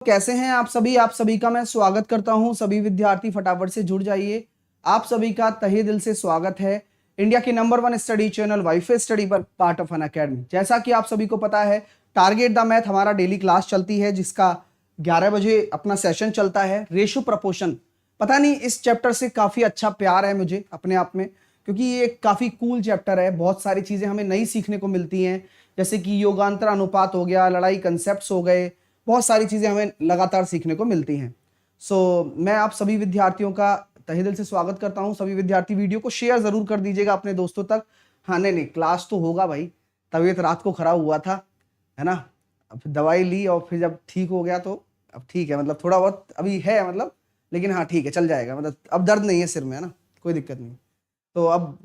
कैसे हैं आप सभी का मैं स्वागत करता हूं। सभी विद्यार्थी फटाफट से जुड़ जाइए। आप सभी का तहे दिल से स्वागत है इंडिया की number 1 study channel wifi study पर पार्ट ऑफ एन अकेडमी। जैसा कि आप सभी को पता है, टारगेट द मैथ हमारा डेली क्लास चलती है, जिसका 11 बजे अपना सेशन चलता है। रेशो प्रपोर्शन, पता नहीं इस चैप्टर से काफी अच्छा प्यार है मुझे अपने आप में, क्योंकि ये काफी कूल चैप्टर है। बहुत सारी चीजें हमें नई सीखने को मिलती हैं, जैसे कि योगांतर अनुपात हो गया, लड़ाई कंसेप्ट्स हो गए, बहुत सारी चीजें हमें लगातार सीखने को मिलती हैं। मैं आप सभी विद्यार्थियों का तहे दिल से स्वागत करता हूं। सभी विद्यार्थी वीडियो को शेयर जरूर कर दीजिएगा अपने दोस्तों तक। हाँ नहीं क्लास तो होगा भाई, तबीयत रात को खराब हुआ था, है ना। अब दवाई ली और फिर जब ठीक हो गया तो अब ठीक है, मतलब थोड़ा बहुत अभी है मतलब, लेकिन हाँ ठीक है, चल जाएगा। मतलब अब दर्द नहीं है सिर में, है ना, कोई दिक्कत नहीं। तो अब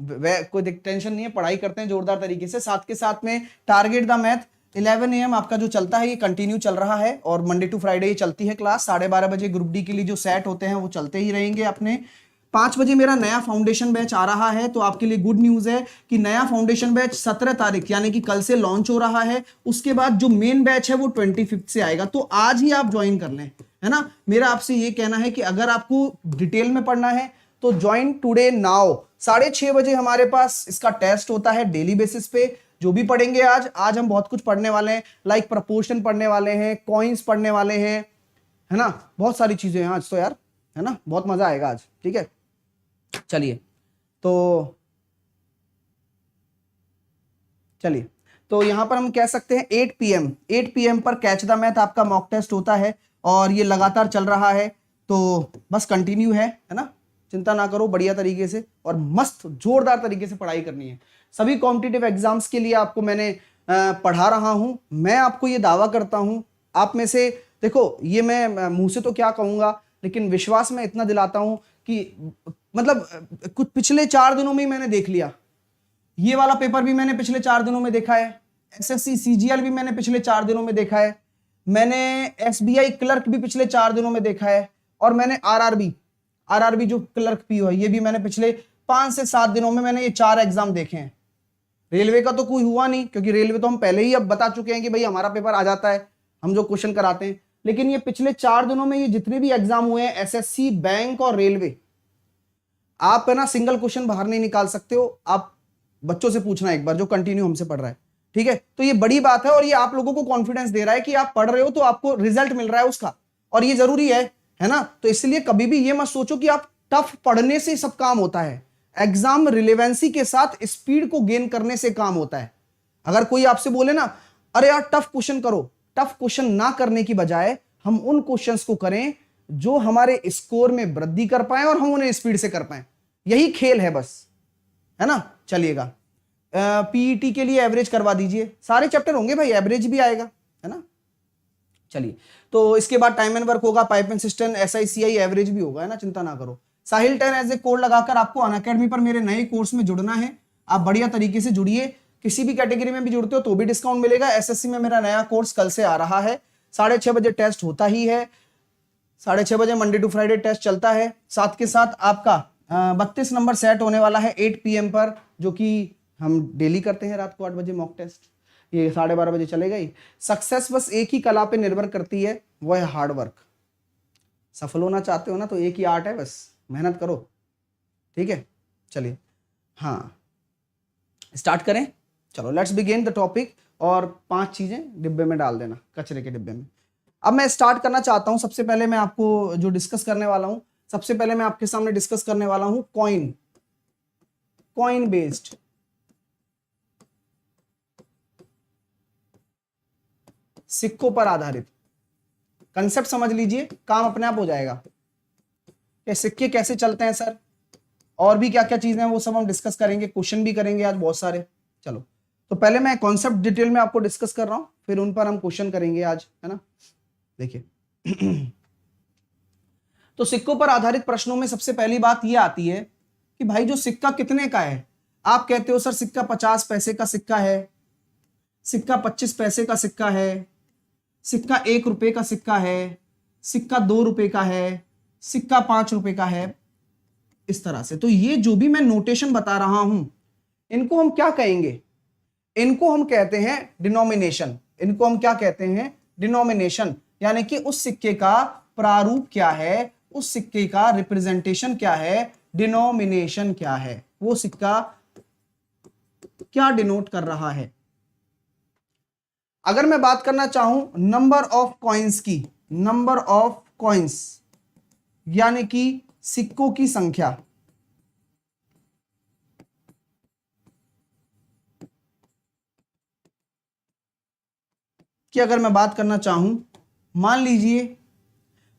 कोई टेंशन नहीं है, पढ़ाई करते हैं जोरदार तरीके से। साथ के साथ में टारगेट द मैथ 11 AM आपका जो चलता है ये कंटिन्यू चल रहा है, और मंडे टू फ्राइडे ये चलती है क्लास। 12:30 बजे ग्रुप डी के लिए जो सेट होते हैं वो चलते ही रहेंगे अपने। 5 बजे मेरा नया फाउंडेशन बैच आ रहा है, तो आपके लिए गुड न्यूज है कि नया फाउंडेशन बैच 17 तारीख यानी कि कल से लॉन्च हो रहा है। उसके बाद जो मेन बैच है वो 25 से आएगा, तो आज ही आप ज्वाइन कर लें, है ना। मेरा आपसे ये कहना है कि अगर आपको डिटेल में पढ़ना है तो ज्वाइन टुडे नाउ। 6:30 बजे हमारे पास इसका टेस्ट होता है डेली बेसिस पे। जो भी पढ़ेंगे आज हम बहुत कुछ पढ़ने वाले हैं, लाइक प्रपोर्शन पढ़ने वाले हैं, कॉइन्स पढ़ने वाले हैं, है ना। बहुत सारी चीजें हैं आज तो यार, है ना, बहुत मजा आएगा आज। ठीक है, चलिए तो यहां पर हम कह सकते हैं 8 PM पर कैच द मैथ आपका मॉक टेस्ट होता है, और ये लगातार चल रहा है। तो बस कंटिन्यू है ना, चिंता ना करो, बढ़िया तरीके से और मस्त जोरदार तरीके से पढ़ाई करनी है। सभी कॉम्पिटिटिव एग्जाम्स के लिए आपको मैंने पढ़ा रहा हूं। मैं आपको ये दावा करता हूं, आप में से देखो, ये मैं मुंह से तो क्या कहूंगा, लेकिन विश्वास में इतना दिलाता हूं कि मतलब कुछ पिछले 4 दिनों में ही मैंने देख लिया। ये वाला पेपर भी मैंने पिछले 4 दिनों में देखा है, SSC CGL भी मैंने पिछले 4 दिनों में देखा है, मैंने SBI क्लर्क भी पिछले 4 दिनों में देखा है, और मैंने RRB जो क्लर्क PO है ये भी मैंने पिछले 5 से 7 दिनों में मैंने ये 4 एग्जाम देखे हैं। रेलवे का तो कोई हुआ नहीं, क्योंकि रेलवे तो हम पहले ही अब बता चुके हैं कि भाई हमारा पेपर आ जाता है, हम जो क्वेश्चन कराते हैं। लेकिन ये पिछले 4 दिनों में ये जितने भी एग्जाम हुए हैं, SSC, बैंक और रेलवे, आप है ना सिंगल क्वेश्चन बाहर नहीं निकाल सकते हो। आप बच्चों से पूछना एक बार जो कंटिन्यू हमसे पढ़ रहा है, ठीक है। तो ये बड़ी बात है, और ये आप लोगों को कॉन्फिडेंस दे रहा है कि आप पढ़ रहे हो तो आपको रिजल्ट मिल रहा है उसका, और ये जरूरी है ना। तो इसलिए कभी भी ये मत सोचो कि आप टफ पढ़ने से सब काम होता है। एग्जाम रिलेवेंसी के साथ स्पीड को गेन करने से काम होता है। अगर कोई आपसे बोले ना, अरे यार टफ क्वेश्चन करो, टफ क्वेश्चन ना करने की बजाय हम उन क्वेश्चंस को करें जो हमारे स्कोर में वृद्धि कर पाए और हम उन्हें स्पीड से कर पाए। यही खेल है बस, है ना। चलिएगा, PET के लिए एवरेज करवा दीजिए। सारे चैप्टर होंगे भाई, एवरेज भी आएगा, है ना। चलिए, तो इसके बाद टाइम एंड वर्क होगा, pipe and system, SICI average भी होगा, है ना, चिंता ना करो। साहिल 10 एज ए कोड लगाकर आपको अनअकैडमी पर मेरे नए कोर्स में जुड़ना है। आप बढ़िया तरीके से जुड़िए, किसी भी कैटेगरी में भी जुड़ते हो तो भी डिस्काउंट मिलेगा। SSC में मेरा नया कोर्स कल से आ रहा है। 6:30 बजे टेस्ट होता ही है, 6:30 बजे मंडे टू फ्राइडे टेस्ट चलता है। साथ के साथ आपका 32 नंबर सेट होने वाला है 8 PM पर, जो कि हम डेली करते हैं रात को 8 बजे मॉक टेस्ट। ये 12:30 बजे चलेगा ही। सक्सेस बस एक ही कला पे निर्भर करती है, वो है हार्ड वर्क। सफल होना चाहते हो ना तो एक ही आर्ट है, बस मेहनत करो, ठीक है। चलिए, हाँ स्टार्ट करें, चलो लेट्स बिगिन द टॉपिक। और 5 चीजें डिब्बे में डाल देना, कचरे के डिब्बे में। अब मैं स्टार्ट करना चाहता हूं। सबसे पहले मैं आपको जो डिस्कस करने वाला हूं, सबसे पहले मैं आपके सामने डिस्कस करने वाला हूं कॉइन बेस्ड सिक्कों पर आधारित कंसेप्ट। समझ लीजिए, काम अपने आप हो जाएगा। ये सिक्के कैसे चलते हैं सर, और भी क्या क्या चीजें हैं, वो सब हम डिस्कस करेंगे। क्वेश्चन भी करेंगे आज बहुत सारे। चलो, तो पहले मैं कॉन्सेप्ट डिटेल में आपको डिस्कस कर रहा हूं, फिर उन पर हम क्वेश्चन करेंगे आज, है ना। देखिए तो सिक्कों पर आधारित प्रश्नों में सबसे पहली बात यह आती है कि भाई जो सिक्का कितने का है। आप कहते हो सर सिक्का 50 पैसे का सिक्का है, सिक्का 25 पैसे का सिक्का है, सिक्का 1 रुपए का सिक्का है, सिक्का 2 रुपए का है, सिक्का 5 रुपए का है, इस तरह से। तो ये जो भी मैं नोटेशन बता रहा हूं, इनको हम क्या कहेंगे? इनको हम कहते हैं डिनोमिनेशन। इनको हम क्या कहते हैं? डिनोमिनेशन। यानी कि उस सिक्के का प्रारूप क्या है, उस सिक्के का रिप्रेजेंटेशन क्या है, डिनोमिनेशन क्या है, वो सिक्का क्या डिनोट कर रहा है। अगर मैं बात करना चाहूं नंबर ऑफ कॉइन्स की, नंबर ऑफ कॉइन्स यानी कि सिक्कों की संख्या, कि अगर मैं बात करना चाहूं, मान लीजिए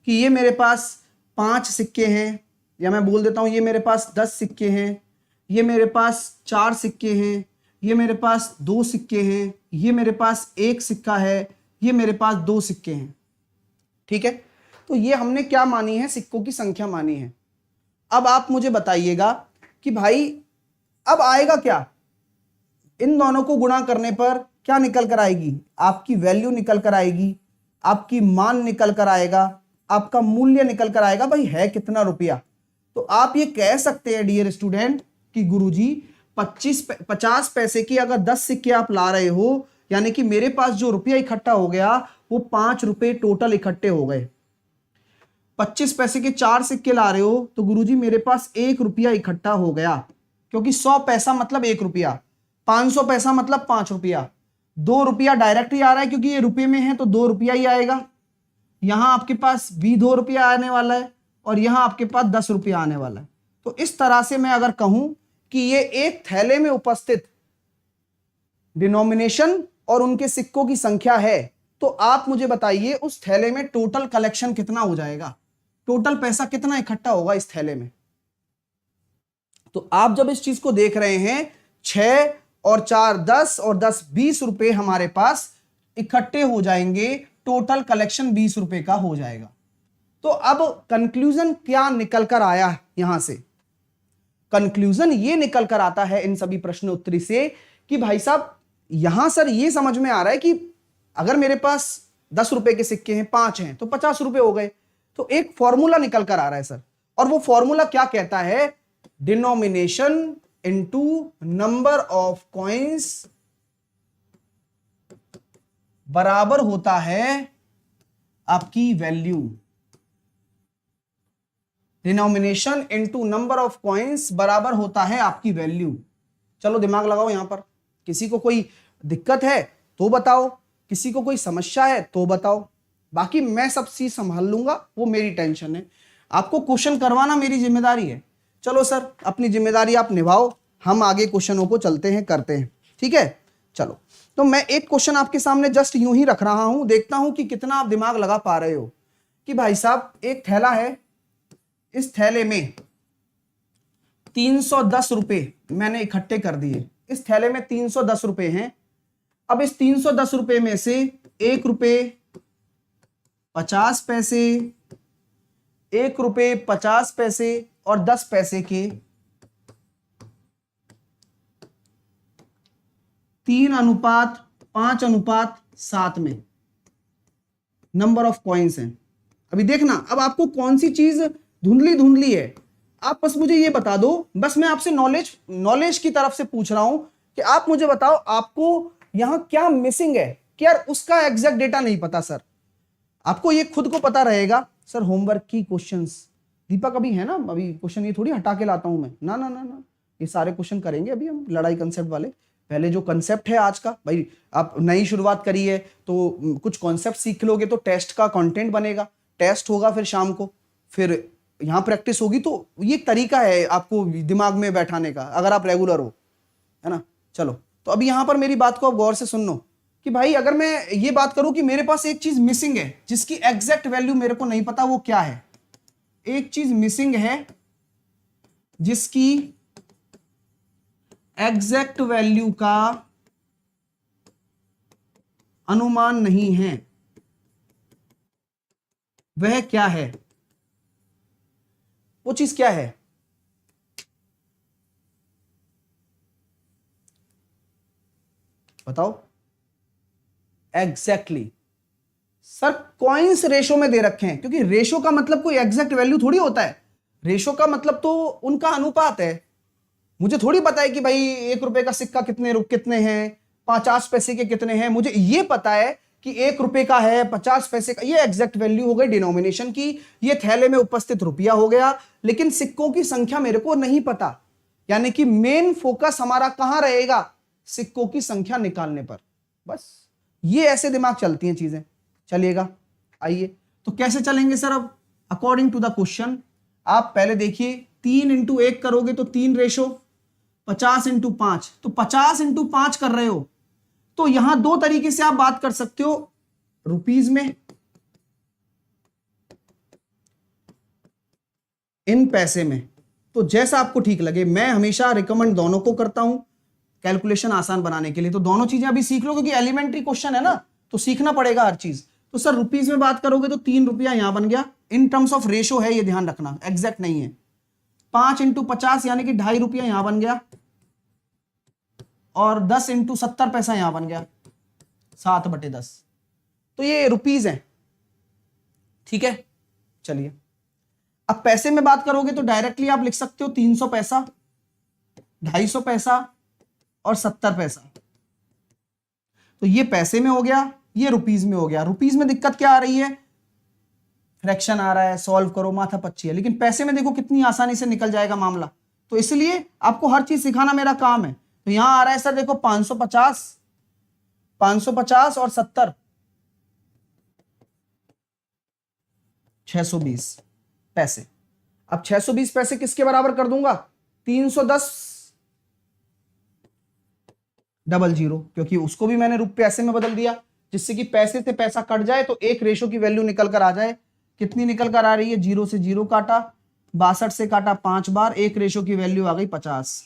कि ये मेरे पास 5 सिक्के हैं, या मैं बोल देता हूं ये मेरे पास 10 सिक्के हैं, ये मेरे पास 4 सिक्के हैं, ये मेरे पास 2 सिक्के हैं, ये मेरे पास 1 सिक्का है, ये मेरे पास 2 सिक्के हैं। ठीक है, तो ये हमने क्या मानी है, सिक्कों की संख्या मानी है। अब आप मुझे बताइएगा कि भाई अब आएगा क्या, इन दोनों को गुणा करने पर क्या निकल कर आएगी, आपकी वैल्यू निकल कर आएगी, आपकी मान निकल कर आएगा, आपका मूल्य निकल कर आएगा। भाई है कितना रुपया, तो आप ये कह सकते हैं डियर स्टूडेंट कि गुरुजी 50 पैसे की अगर 10 सिक्के आप ला रहे हो, यानी कि मेरे पास जो रुपया इकट्ठा हो गया वो 5 रुपए टोटल इकट्ठे हो गए। 25 पैसे के 4 सिक्के ला रहे हो तो गुरुजी मेरे पास 1 रुपया इकट्ठा हो गया, क्योंकि 100 पैसा मतलब 1 रुपया, 500 पैसा मतलब 5 रुपया, 2 रुपया डायरेक्ट ही आ रहा है क्योंकि ये रुपये में है तो 2 रुपया ही आएगा। यहां आपके पास भी 2 रुपया आने वाला है और यहां आपके पास 10 रुपया आने वाला है। तो इस तरह से मैं अगर कहूं कि ये एक थैले में उपस्थित डिनोमिनेशन और उनके सिक्कों की संख्या है, तो आप मुझे बताइए उस थैले में टोटल कलेक्शन कितना हो जाएगा, टोटल पैसा कितना इकट्ठा होगा इस थैले में। तो आप जब इस चीज को देख रहे हैं 6 और 4 10 और 10 20 रुपए हमारे पास इकट्ठे हो जाएंगे, टोटल कलेक्शन 20 रुपए का हो जाएगा। तो अब कंक्लूजन क्या निकल कर आया, यहां से कंक्लूजन ये निकल कर आता है इन सभी प्रश्न उत्तरी से कि भाई साहब यहां सर ये समझ में आ रहा है कि अगर मेरे पास 10 रुपए के सिक्के हैं, 5 हैं तो 50 रुपए हो गए। तो एक फॉर्मूला निकल कर आ रहा है सर, और वो फॉर्मूला क्या कहता है, denomination into number of coins बराबर होता है आपकी value. Denomination into number of coins बराबर होता है आपकी वैल्यू। चलो दिमाग लगाओ यहां पर, किसी को कोई दिक्कत है तो बताओ, किसी को कोई समस्या है तो बताओ, बाकी मैं सब चीज संभाल लूंगा, वो मेरी टेंशन है। आपको क्वेश्चन करवाना मेरी जिम्मेदारी है। चलो सर अपनी जिम्मेदारी आप निभाओ, हम आगे क्वेश्चनों को चलते हैं, करते हैं। ठीक है, चलो तो मैं एक क्वेश्चन आपके सामने जस्ट यूं ही रख रहा हूं, देखता हूं कि कितना आप दिमाग लगा पा रहे हो। कि भाई साहब एक थैला है, इस थैले में 310 रुपए मैंने इकट्ठे कर दिए, इस थैले में 310 रुपए हैं। अब इस 310 रुपए में से 1 रुपए 50 पैसे, 1 रुपए 50 पैसे और 10 पैसे के 3:5:7 में नंबर ऑफ कॉइन्स हैं। अभी देखना, अब आपको कौन सी चीज धुंधली धुंधली है, आप बस मुझे ये बता दो। बस मैं आपसे नॉलेज की तरफ से पूछ रहा हूं कि आप मुझे बताओ आपको यहां क्या मिसिंग है, कि यार उसका एग्जैक्ट डेटा नहीं पता सर। आपको ये खुद को पता रहेगा सर, होमवर्क की क्वेश्चंस दीपक अभी है ना, अभी क्वेश्चन ये थोड़ी हटा के लाता हूं मैं, ना ना ना ना, ये सारे क्वेश्चन करेंगे अभी हम लड़ाई कंसेप्ट वाले। पहले जो कंसेप्ट है आज का, भाई आप नई शुरुआत करी है तो कुछ कॉन्सेप्ट सीख लोगे तो टेस्ट का कंटेंट बनेगा, टेस्ट होगा फिर शाम को, फिर यहाँ प्रैक्टिस होगी। तो ये तरीका है आपको दिमाग में बैठाने का, अगर आप रेगुलर हो, है ना। चलो तो अभी यहाँ पर मेरी बात को आप गौर से सुन लो कि भाई अगर मैं ये बात करूं कि मेरे पास एक चीज मिसिंग है जिसकी एग्जैक्ट वैल्यू मेरे को नहीं पता, वो क्या है। एक चीज मिसिंग है जिसकी एग्जैक्ट वैल्यू का अनुमान नहीं है, वह क्या है, वो चीज क्या है। बताओ एग्जैक्टली सर, कॉइन्स रेशो में दे रखे हैं, क्योंकि रेशो का मतलब कोई एग्जैक्ट वैल्यू थोड़ी होता है, रेशो का मतलब तो उनका अनुपात है। मुझे थोड़ी पता है कि भाई 1 रुपए का सिक्का कितने हैं, 50 पैसे के कितने हैं, मुझे ये पता है कि 1 रुपए का है, 50 पैसे का, ये एग्जैक्ट वैल्यू हो गई डिनोमिनेशन की, ये थैले में उपस्थित रुपया हो गया, लेकिन सिक्कों की संख्या मेरे को नहीं पता। यानी कि मेन फोकस हमारा कहां रहेगा, सिक्कों की संख्या निकालने पर। बस ये ऐसे दिमाग चलती हैं चीजें। चलिएगा, आइए तो कैसे चलेंगे सर। अब अकॉर्डिंग टू द क्वेश्चन आप पहले देखिए, 3 इंटू 1 करोगे तो 3 रेशो, 50 इंटू 5 तो 50 इंटू 5 कर रहे हो, तो यहां दो तरीके से आप बात कर सकते हो, रुपीज में, इन पैसे में, तो जैसा आपको ठीक लगे। मैं हमेशा रिकमेंड दोनों को करता हूं कैलकुलेशन आसान बनाने के लिए। तो दोनों चीजें अभी सीख लो, क्योंकि एलिमेंट्री क्वेश्चन है ना, तो सीखना पड़ेगा हर चीज। तो सर रुपीज में बात करोगे तो 3 रुपया यहां बन गया, इन टर्म्स ऑफ रेशो है, ये ध्यान रखना, एग्जैक्ट नहीं है। 5 इंटू 50 यानी कि 2.5 रुपया यहां बन गया, और 10 इंटू 70 पैसा यहां बन गया, 7/10। तो ये रुपीज है, ठीक है। चलिए अब पैसे में बात करोगे तो डायरेक्टली आप लिख सकते हो 300 पैसा, 250 पैसा और 70 पैसा। तो ये पैसे में हो गया, ये रुपीज में हो गया। रुपीज में दिक्कत क्या आ रही है, फ्रैक्शन आ रहा है, सॉल्व करो, माथा पच्ची है। लेकिन पैसे में देखो कितनी आसानी से निकल जाएगा मामला। तो इसलिए आपको हर चीज सिखाना मेरा काम है। तो यहां आ रहा है सर देखो 550, 550 और 70, 620 पैसे। अब 620 पैसे किसके बराबर कर दूंगा, 310,00, क्योंकि उसको भी मैंने पैसे में बदल दिया, जिससे कि पैसे से पैसा कट जाए तो एक रेशो की वैल्यू निकल कर आ जाए। कितनी निकल कर आ रही है, 0 से 0 काटा, 62 से काटा 5 बार, एक रेशो की वैल्यू आ गई 50।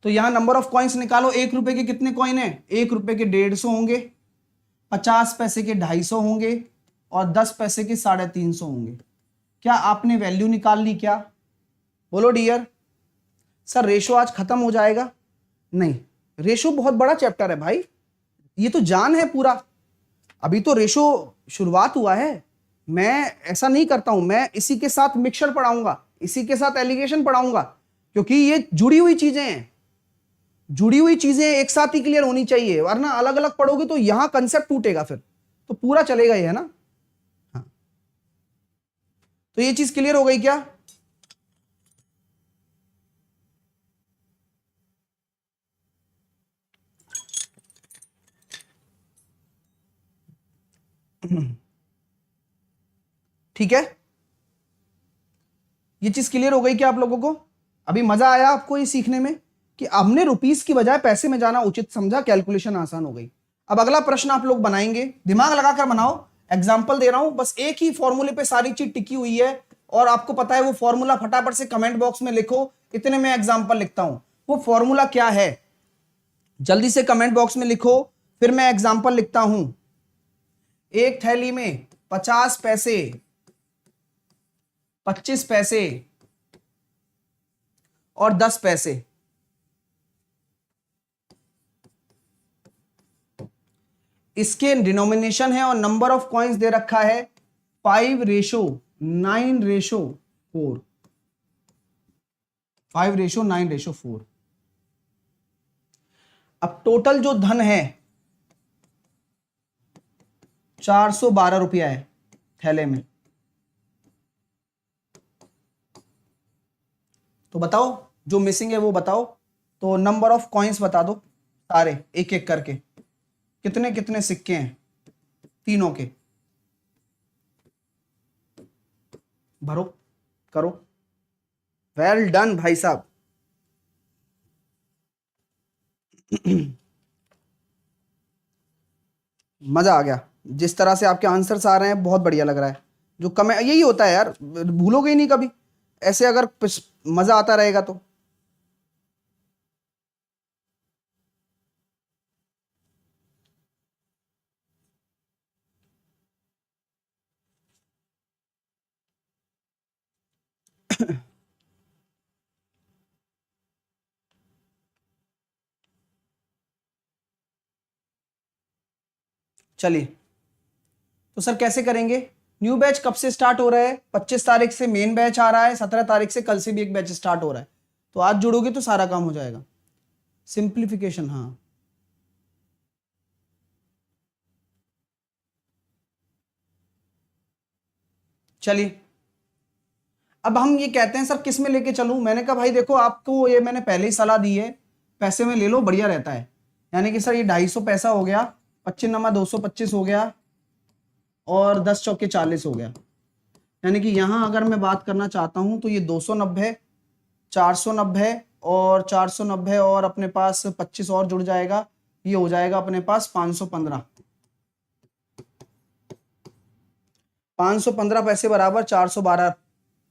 तो यहां नंबर ऑफ कॉइन्स निकालो। 1 रुपए के कितने कॉइन है, 1 रुपए के 150 होंगे, 50 पैसे के 250 होंगे और 10 पैसे के 350 होंगे। क्या आपने वैल्यू निकाल ली क्या, बोलो डियर। सर रेशो आज खत्म हो जाएगा, नहीं, रेशो बहुत बड़ा चैप्टर है भाई, ये तो जान है पूरा। अभी तो रेशो शुरुआत हुआ है। मैं ऐसा नहीं करता हूं, मैं इसी के साथ मिक्सचर पढ़ाऊंगा, इसी के साथ एलिगेशन पढ़ाऊंगा, क्योंकि ये जुड़ी हुई चीजें हैं। जुड़ी हुई चीजें एक साथ ही क्लियर होनी चाहिए, वरना अलग अलग पढ़ोगे तो यहां कंसेप्ट टूटेगा, फिर तो पूरा चलेगा ये, है ना। हाँ, तो ये चीज क्लियर हो गई क्या। ठीक है, ये चीज क्लियर हो गई क्या आप लोगों को। अभी मजा आया आपको ये सीखने में कि हमने रुपीस की बजाय पैसे में जाना उचित समझा, कैलकुलेशन आसान हो गई। अब अगला प्रश्न आप लोग बनाएंगे, दिमाग लगाकर बनाओ। एग्जाम्पल दे रहा हूं, बस एक ही फॉर्मूले पे सारी चीज टिकी हुई है और आपको पता है वो फॉर्मूला, फटाफट से कमेंट बॉक्स में लिखो, इतने में एग्जाम्पल लिखता हूं। वो फॉर्मूला क्या है, जल्दी से कमेंट बॉक्स में लिखो, फिर मैं एग्जाम्पल लिखता हूं। एक थैली में 50 पैसे, 25 पैसे और 10 पैसे, इसके डिनोमिनेशन है और नंबर ऑफ कॉइन्स दे रखा है 5:9:4, 5:9:4। अब टोटल जो धन है 412 रुपया है थैले में। तो बताओ जो मिसिंग है वो बताओ। तो नंबर ऑफ कॉइन्स बता दो सारे, एक एक करके, कितने कितने सिक्के हैं तीनों के, भरो, करो। वेल डन भाई साहब। मजा आ गया, जिस तरह से आपके आंसर्स आ रहे हैं बहुत बढ़िया लग रहा है। जो कमेंट, यही होता है यार, भूलोगे ही नहीं कभी ऐसे, अगर मजा आता रहेगा तो। चलिए तो सर कैसे करेंगे, न्यू बैच कब से स्टार्ट हो रहा है, 25 तारीख से मेन बैच आ रहा है, 17 तारीख से कल से भी एक बैच स्टार्ट हो रहा है। तो आज जुड़ोगे तो सारा काम हो जाएगा। सिंप्लीफिकेशन, हाँ चलिए अब हम ये कहते हैं सर किस में लेके चलूं। मैंने कहा भाई देखो आपको ये मैंने पहले ही सलाह दी है, पैसे में ले लो बढ़िया रहता है। यानी कि सर ये 250 पैसा हो गया, 25 नमा 225 हो गया और 10 चौके 40 हो गया। यानी कि यहां अगर मैं बात करना चाहता हूं तो ये 290, 490 और 490 और अपने पास 25 और जुड़ जाएगा, ये हो जाएगा अपने पास 515। 515 पैसे बराबर 412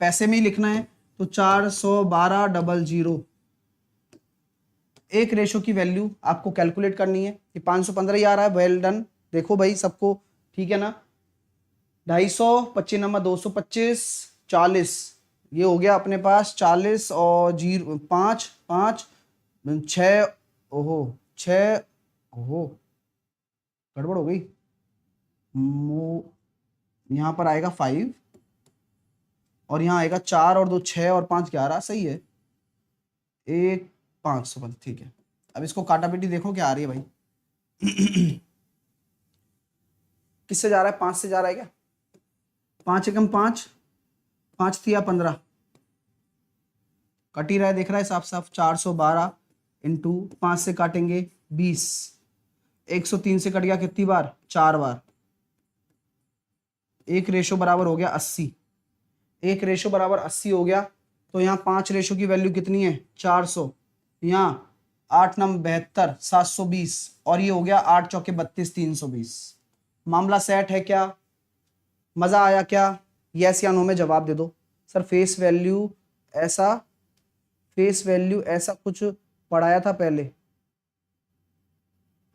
पैसे में ही लिखना है तो 412 एक रेशो की वैल्यू आपको कैलकुलेट करनी है। ये 515 ही आ रहा है, वेल डन। देखो भाई सबको ठीक है ना, 250, 25 नमा 225, 40, ये हो गया अपने पास 40 और 0 5 5 6, ओहो 6, ओहो गड़बड़ हो गई, यहाँ पर आएगा 5 और यहाँ आएगा 4 और 2 6 और 5 11, सही है, 1 5 ठीक है। अब इसको काटा पीटी देखो क्या आ रही है भाई। किससे जा रहा है, 5 से जा रहा है क्या, 5 एकम 5, 5 थिया 15, कट ही रहा है, देख रहा है साफ साफ। 412 इंटू 5 से काटेंगे 20, 103 से कट गया कितनी बार, 4 बार। एक रेशो बराबर हो गया 80, एक रेशो बराबर 80 हो गया। तो यहाँ 5 रेशो की वैल्यू कितनी है, 400, यहाँ 8 नम 72, 720 और ये हो गया 8 चौके 32, 320। मामला सेट है क्या, मजा आया क्या, यस या नो में जवाब दे दो। सर फेस वैल्यू ऐसा कुछ पढ़ाया था पहले,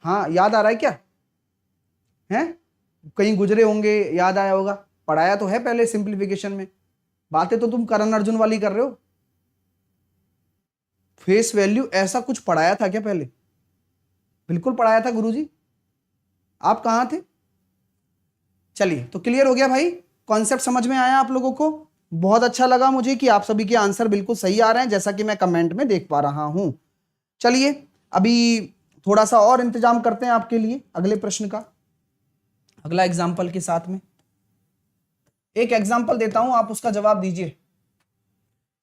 हाँ याद आ रहा है क्या, हैं कहीं गुजरे होंगे, याद आया होगा, पढ़ाया तो है पहले सिंप्लीफिकेशन में। बातें तो तुम करण अर्जुन वाली कर रहे हो। फेस वैल्यू ऐसा कुछ पढ़ाया था क्या पहले, बिल्कुल पढ़ाया था गुरुजी, आप कहां थे। चलिए तो क्लियर हो गया भाई, कॉन्सेप्ट समझ में आया आप लोगों को। बहुत अच्छा लगा मुझे कि आप सभी के आंसर बिल्कुल सही आ रहे हैं, जैसा कि मैं कमेंट में देख पा रहा हूं। चलिए अभी थोड़ा सा और इंतजाम करते हैं आपके लिए अगले प्रश्न का, अगला एग्जाम्पल के साथ में। एक एग्जाम्पल देता हूं, आप उसका जवाब दीजिए।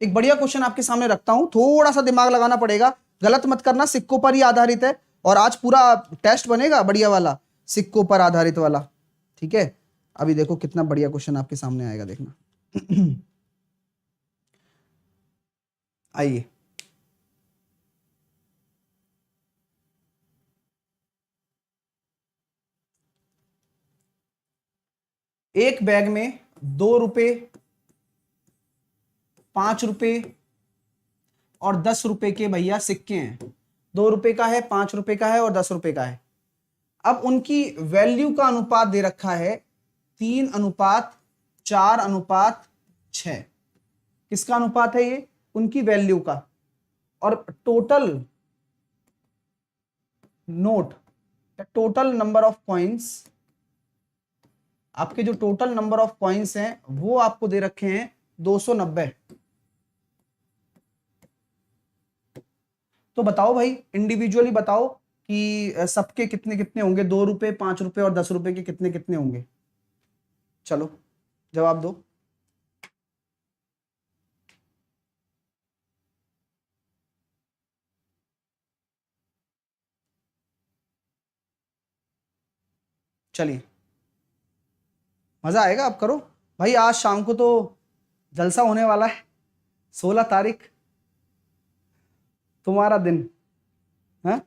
एक बढ़िया क्वेश्चन आपके सामने रखता हूं, थोड़ा सा दिमाग लगाना पड़ेगा, गलत मत करना, सिक्कों पर ही आधारित है और आज पूरा टेस्ट बनेगा बढ़िया वाला, सिक्कों पर आधारित वाला, ठीक है। अभी देखो कितना बढ़िया क्वेश्चन आपके सामने आएगा, देखना। आइए एक बैग में 2 रुपए, 5 रुपए और 10 रुपए के भैया सिक्के हैं। 2 रुपए का है, 5 रुपए का है और 10 रुपए का है। अब उनकी वैल्यू का अनुपात दे रखा है 3:4:6। किसका अनुपात है ये, उनकी वैल्यू का। और total note, total number of coins, आपके जो टोटल नंबर ऑफ कॉइंस हैं वो आपको दे रखे हैं 290। तो बताओ भाई इंडिविजुअली बताओ कि सबके कितने कितने होंगे, 2 रुपए, 5 रुपए और 10 रुपए के कितने कितने होंगे। चलो जवाब दो। चलिए मजा आएगा, आप करो भाई। आज शाम को तो जलसा होने वाला है, 16 तारीख तुम्हारा दिन है,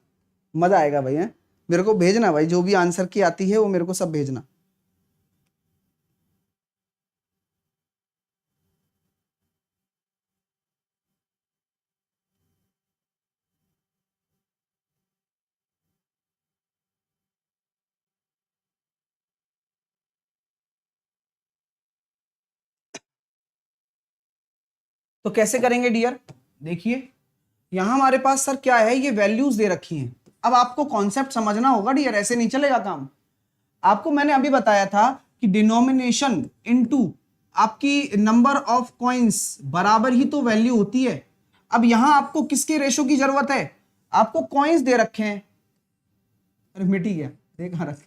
मजा आएगा भाई। है मेरे को भेजना भाई, जो भी आंसर की आती है वो मेरे को सब भेजना। तो कैसे करेंगे डियर, देखिए यहां हमारे पास सर क्या है, ये वैल्यूज दे रखी हैं। अब आपको कॉन्सेप्ट समझना होगा डियर, ऐसे नहीं चलेगा काम। आपको मैंने अभी बताया था कि डिनोमिनेशन इनटू आपकी नंबर ऑफ कॉइंस बराबर ही तो वैल्यू होती है। अब यहां आपको किसके रेशो की जरूरत है, आपको कॉइंस दे रखे हैं, अरे मिट ही गया, देखा रख,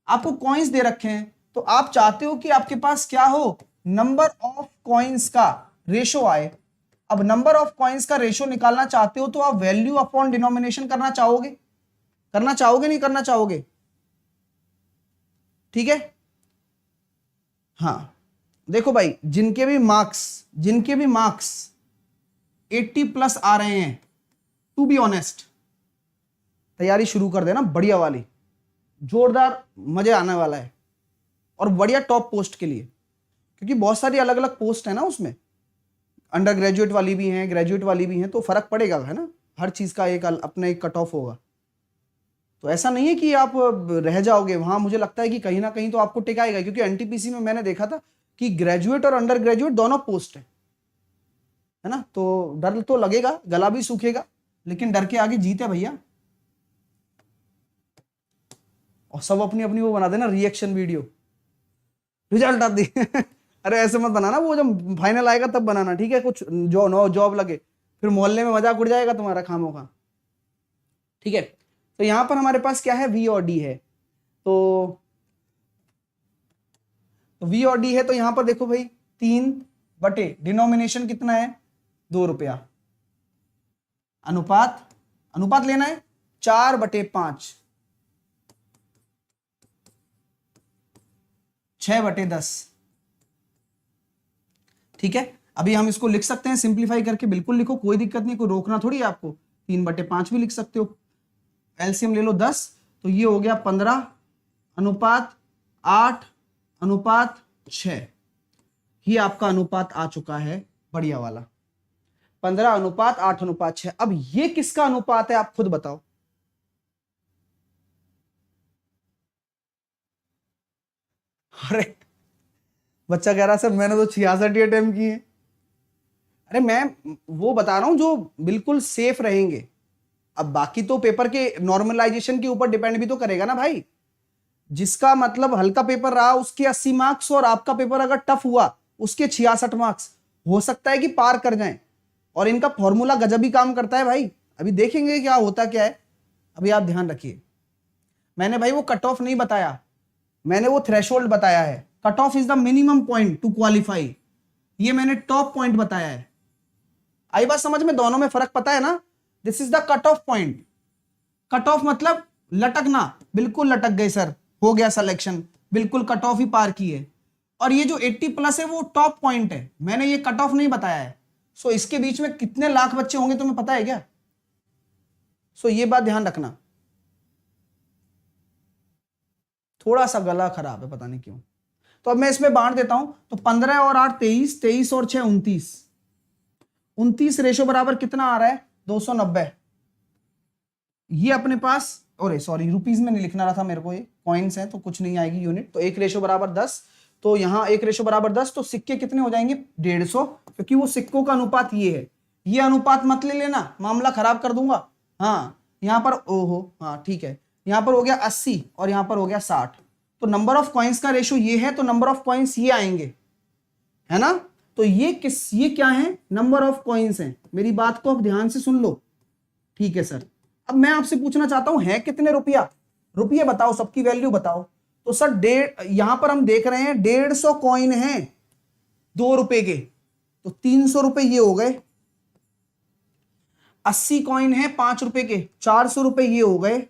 आपको कॉइंस दे रखे हैं तो आप चाहते हो कि आपके पास क्या हो, नंबर ऑफ कॉइन्स का रेशो आए। अब नंबर ऑफ कॉइन्स का रेशो निकालना चाहते हो तो आप वैल्यू अपॉन डिनोमिनेशन करना चाहोगे, नहीं करना चाहोगे? ठीक है, हाँ। देखो भाई, जिनके भी मार्क्स 80+ आ रहे हैं, टू बी ऑनेस्ट तैयारी शुरू कर देना, बढ़िया वाली, जोरदार मजे आने वाला है, और बढ़िया टॉप पोस्ट के लिए, क्योंकि बहुत सारी अलग अलग पोस्ट है ना उसमें, अंडर ग्रेजुएट वाली भी हैं, ग्रेजुएट वाली भी हैं, तो फर्क पड़ेगा, है ना, हर चीज का एक अपना एक कट ऑफ होगा। तो ऐसा नहीं है कि आप रह जाओगे वहां, मुझे लगता है कि कहीं ना कहीं तो आपको टिकाएगा, क्योंकि एनटीपीसी में मैंने देखा था कि ग्रेजुएट और अंडर ग्रेजुएट दोनों पोस्ट है ना, तो डर तो लगेगा, गला भी सूखेगा, लेकिन डर के आगे जीत है भैया। और सब अपनी अपनी वो बना देना रिएक्शन वीडियो, रिजल्ट आ दी अरे ऐसे मत बनाना, वो जब फाइनल आएगा तब बनाना, ठीक है? कुछ जो नो जॉब लगे, फिर मोहल्ले में मजाक उड़ जाएगा तुम्हारा खामों का, ठीक है? तो यहां पर हमारे पास क्या है, वी और डी है। तो वी और डी है, तो यहां पर देखो भाई 3 बटे डिनोमिनेशन कितना है, 2 रुपया, अनुपात लेना है 4/5, 6/10, ठीक है? अभी हम इसको लिख सकते हैं सिंप्लीफाई करके, बिल्कुल लिखो, कोई दिक्कत नहीं, कोई रोकना थोड़ी है आपको, 3/5 भी लिख सकते हो, एलसीएम ले लो 10, तो ये हो गया 15:8:6, ये आपका अनुपात आ चुका है, बढ़िया वाला 15:8:6। अब ये किसका अनुपात है, आप खुद बताओ। अरे बच्चा कह रहा सर मैंने तो 66 अटेम्प्ट किए। अरे मैं वो बता रहा हूं जो बिल्कुल सेफ रहेंगे, अब बाकी तो पेपर के नॉर्मलाइजेशन के ऊपर डिपेंड भी तो करेगा ना भाई। जिसका मतलब हल्का पेपर रहा उसके 80 मार्क्स, और आपका पेपर अगर टफ हुआ उसके 66 मार्क्स, हो सकता है कि पार कर जाएं। और इनका फॉर्मूला गजबी काम करता है भाई, अभी देखेंगे क्या होता क्या है। अभी आप ध्यान रखिए, मैंने भाई वो कट ऑफ नहीं बताया, मैंने वो थ्रेशोल्ड बताया है। Cut off is the minimum point two qualify, ये मैंने टॉप पॉइंट बताया है। आई बात समझ में, दोनों में फर्क पता है ना? This is the cut off point. Cut off मतलब लटकना, बिल्कुल लटक गए सर, हो गया सिलेक्शन, बिल्कुल कट ऑफ ही पार की है। और ये जो 80+ है वो टॉप पॉइंट है, मैंने ये कट ऑफ नहीं बताया है। सो इसके बीच में कितने लाख बच्चे होंगे तुम्हें पता है क्या? सो ये बात ध्यान रखना। थोड़ा सा गला खराब है, पता नहीं क्यों। तो अब मैं इसमें बांट देता हूं, तो 15 और 8 23, 23 और 6 29, 29 रेशो बराबर कितना आ रहा है, 290। ये अपने पास, अरे सॉरी रुपीज में नहीं लिखना रहा था मेरे को, ये कॉइन्स है तो कुछ नहीं आएगी यूनिट। तो 1 रेशो बराबर 10, तो यहाँ 1 रेशो बराबर 10, तो सिक्के कितने हो जाएंगे, 150, क्योंकि वो सिक्कों का अनुपात ये है। ये अनुपात मत ले लेना, मामला खराब कर दूंगा। हाँ यहाँ पर ओहो, हाँ ठीक है, यहाँ पर हो गया 80 और यहाँ पर हो गया 60। तो नंबर ऑफ कॉइन्स का रेशो ये है, तो नंबर ऑफ कॉइन्स ये आएंगे, है ना? तो ये क्या है, नंबर ऑफ कॉइन्स हैं। मेरी बात को अब ध्यान से सुन लो, ठीक है सर? अब मैं आपसे पूछना चाहता हूं, है कितने रुपये बताओ, सबकी वैल्यू बताओ। तो सर यहां पर हम देख रहे हैं 150 कॉइन है 2 रुपए के, तो 300 रुपए ये हो गए। 80 कॉइन है 5 रुपए के, 400 रुपए ये हो गए।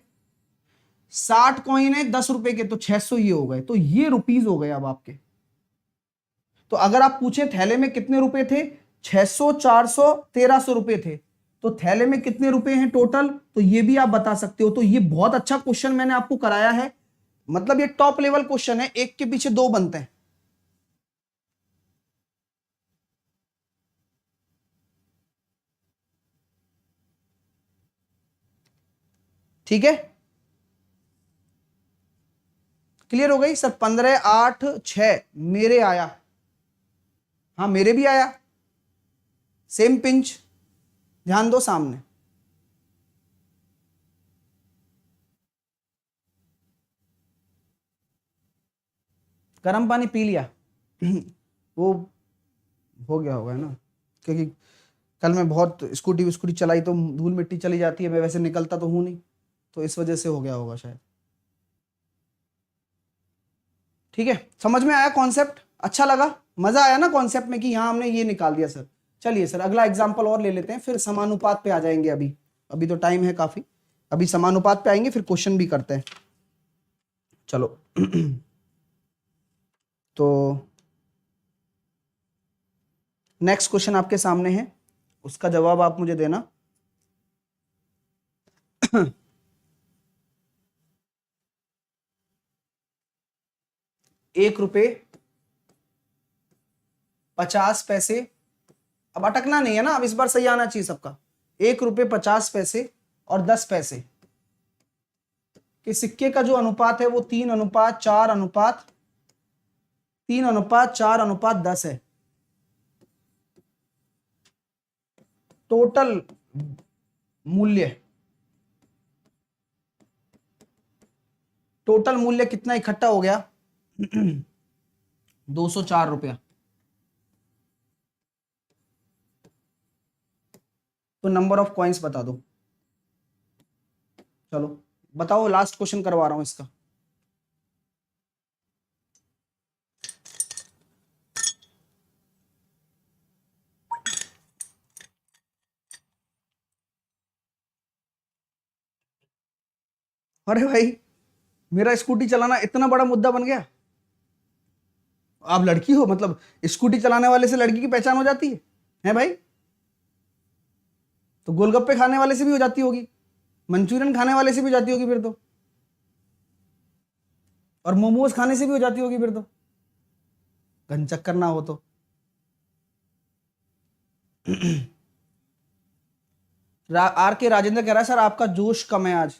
60 कॉइन है 10 रुपए के, तो 600 ये हो गए। तो ये रुपीज हो गए अब आपके। तो अगर आप पूछे थैले में कितने रुपए थे, 600, 400, 1300 रुपए थे, तो थैले में कितने रुपए हैं टोटल, तो ये भी आप बता सकते हो। तो ये बहुत अच्छा क्वेश्चन मैंने आपको कराया है, मतलब ये टॉप लेवल क्वेश्चन है, एक के पीछे 2 बनते हैं। ठीक है, क्लियर हो गई सर? 15, 8, 6 मेरे आया, हाँ मेरे भी आया, सेम पिंच, ध्यान दो सामने। गर्म पानी पी लिया वो हो गया होगा ना, क्योंकि कल मैं बहुत स्कूटी चलाई तो धूल मिट्टी चली जाती है, मैं वैसे निकलता तो हूं नहीं, तो इस वजह से हो गया होगा शायद। ठीक है, समझ में आया कॉन्सेप्ट? अच्छा लगा, मजा आया ना कॉन्सेप्ट में कि यहाँ हमने ये निकाल दिया सर। चलिए सर अगला एग्जाम्पल और ले लेते हैं, फिर समानुपात पे आ जाएंगे। अभी अभी तो टाइम है काफी, अभी समानुपात पे आएंगे, फिर क्वेश्चन भी करते हैं। चलो तो नेक्स्ट क्वेश्चन आपके सामने है, उसका जवाब आप मुझे देना। 1 रुपये 50 पैसे, अब अटकना नहीं है ना, अब इस बार सही आना चाहिए सबका। 1 रुपये 50 पैसे और 10 पैसे के सिक्के का जो अनुपात है वो 3:4:10 है। टोटल मूल्य कितना इकट्ठा हो गया? 204 रुपया। तो नंबर ऑफ कॉइन्स बता दो। चलो बताओ, लास्ट क्वेश्चन करवा रहा हूं इसका। अरे भाई, मेरा स्कूटी चलाना इतना बड़ा मुद्दा बन गया। आप लड़की हो, मतलब स्कूटी चलाने वाले से लड़की की पहचान हो जाती है भाई? तो गोलगप्पे खाने वाले से भी हो जाती होगी, मंचूरियन खाने वाले से भी हो जाती होगी फिर तो, और मोमोज खाने से भी हो जाती होगी फिर तो, घनचक्कर ना हो तो। आर के राजेंद्र कह रहा है सर आपका जोश कम है आज।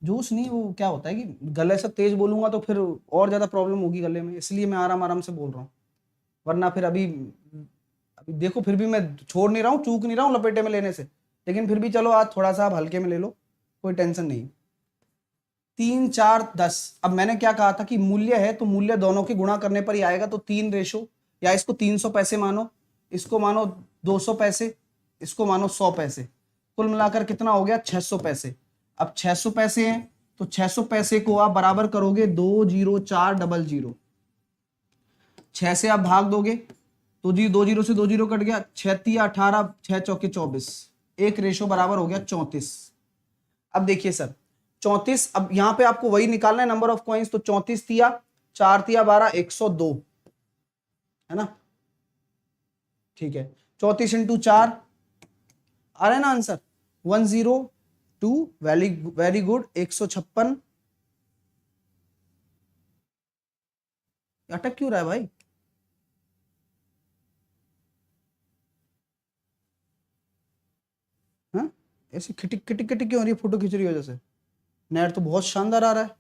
जोश नहीं, वो क्या होता है कि गले से तेज बोलूंगा तो फिर और ज्यादा प्रॉब्लम होगी गले में, इसलिए मैं आराम आराम से बोल रहा हूँ। वरना फिर अभी देखो, फिर भी मैं छोड़ नहीं रहा हूँ, चूक नहीं रहा हूँ लपेटे में लेने से, लेकिन फिर भी चलो आज थोड़ा सा आप हल्के में ले लो, कोई टेंशन नहीं। 3 4 10, अब मैंने क्या कहा था कि मूल्य है तो मूल्य दोनों के गुणा करने पर ही आएगा, तो 3 या इसको 300 पैसे मानो, इसको मानो 200 पैसे, इसको मानो 100 पैसे, कुल मिलाकर कितना हो गया? 600 पैसे। अब 600 पैसे हैं तो 600 पैसे को आप बराबर करोगे 20400, 6 से आप भाग दोगे तो जी 2 0 से 2 0 कट गया, 6×3 = 18, 6×4 = 24, एक रेशो बराबर हो गया 34। अब देखिए सर 34, अब यहां पे आपको वही निकालना है नंबर ऑफ कॉइन्स, तो 34×4=12, 102 है ना? ठीक है, 34 × 4 आ रहा है ना आंसर 102, वेरी गुड। 156, अटक क्यों रहा है भाई? हाँ, ऐसी खिटिक खिटिक खिटिक क्यों हो रही है फोटो खींच रही हो जैसे? नेट तो बहुत शानदार आ रहा है।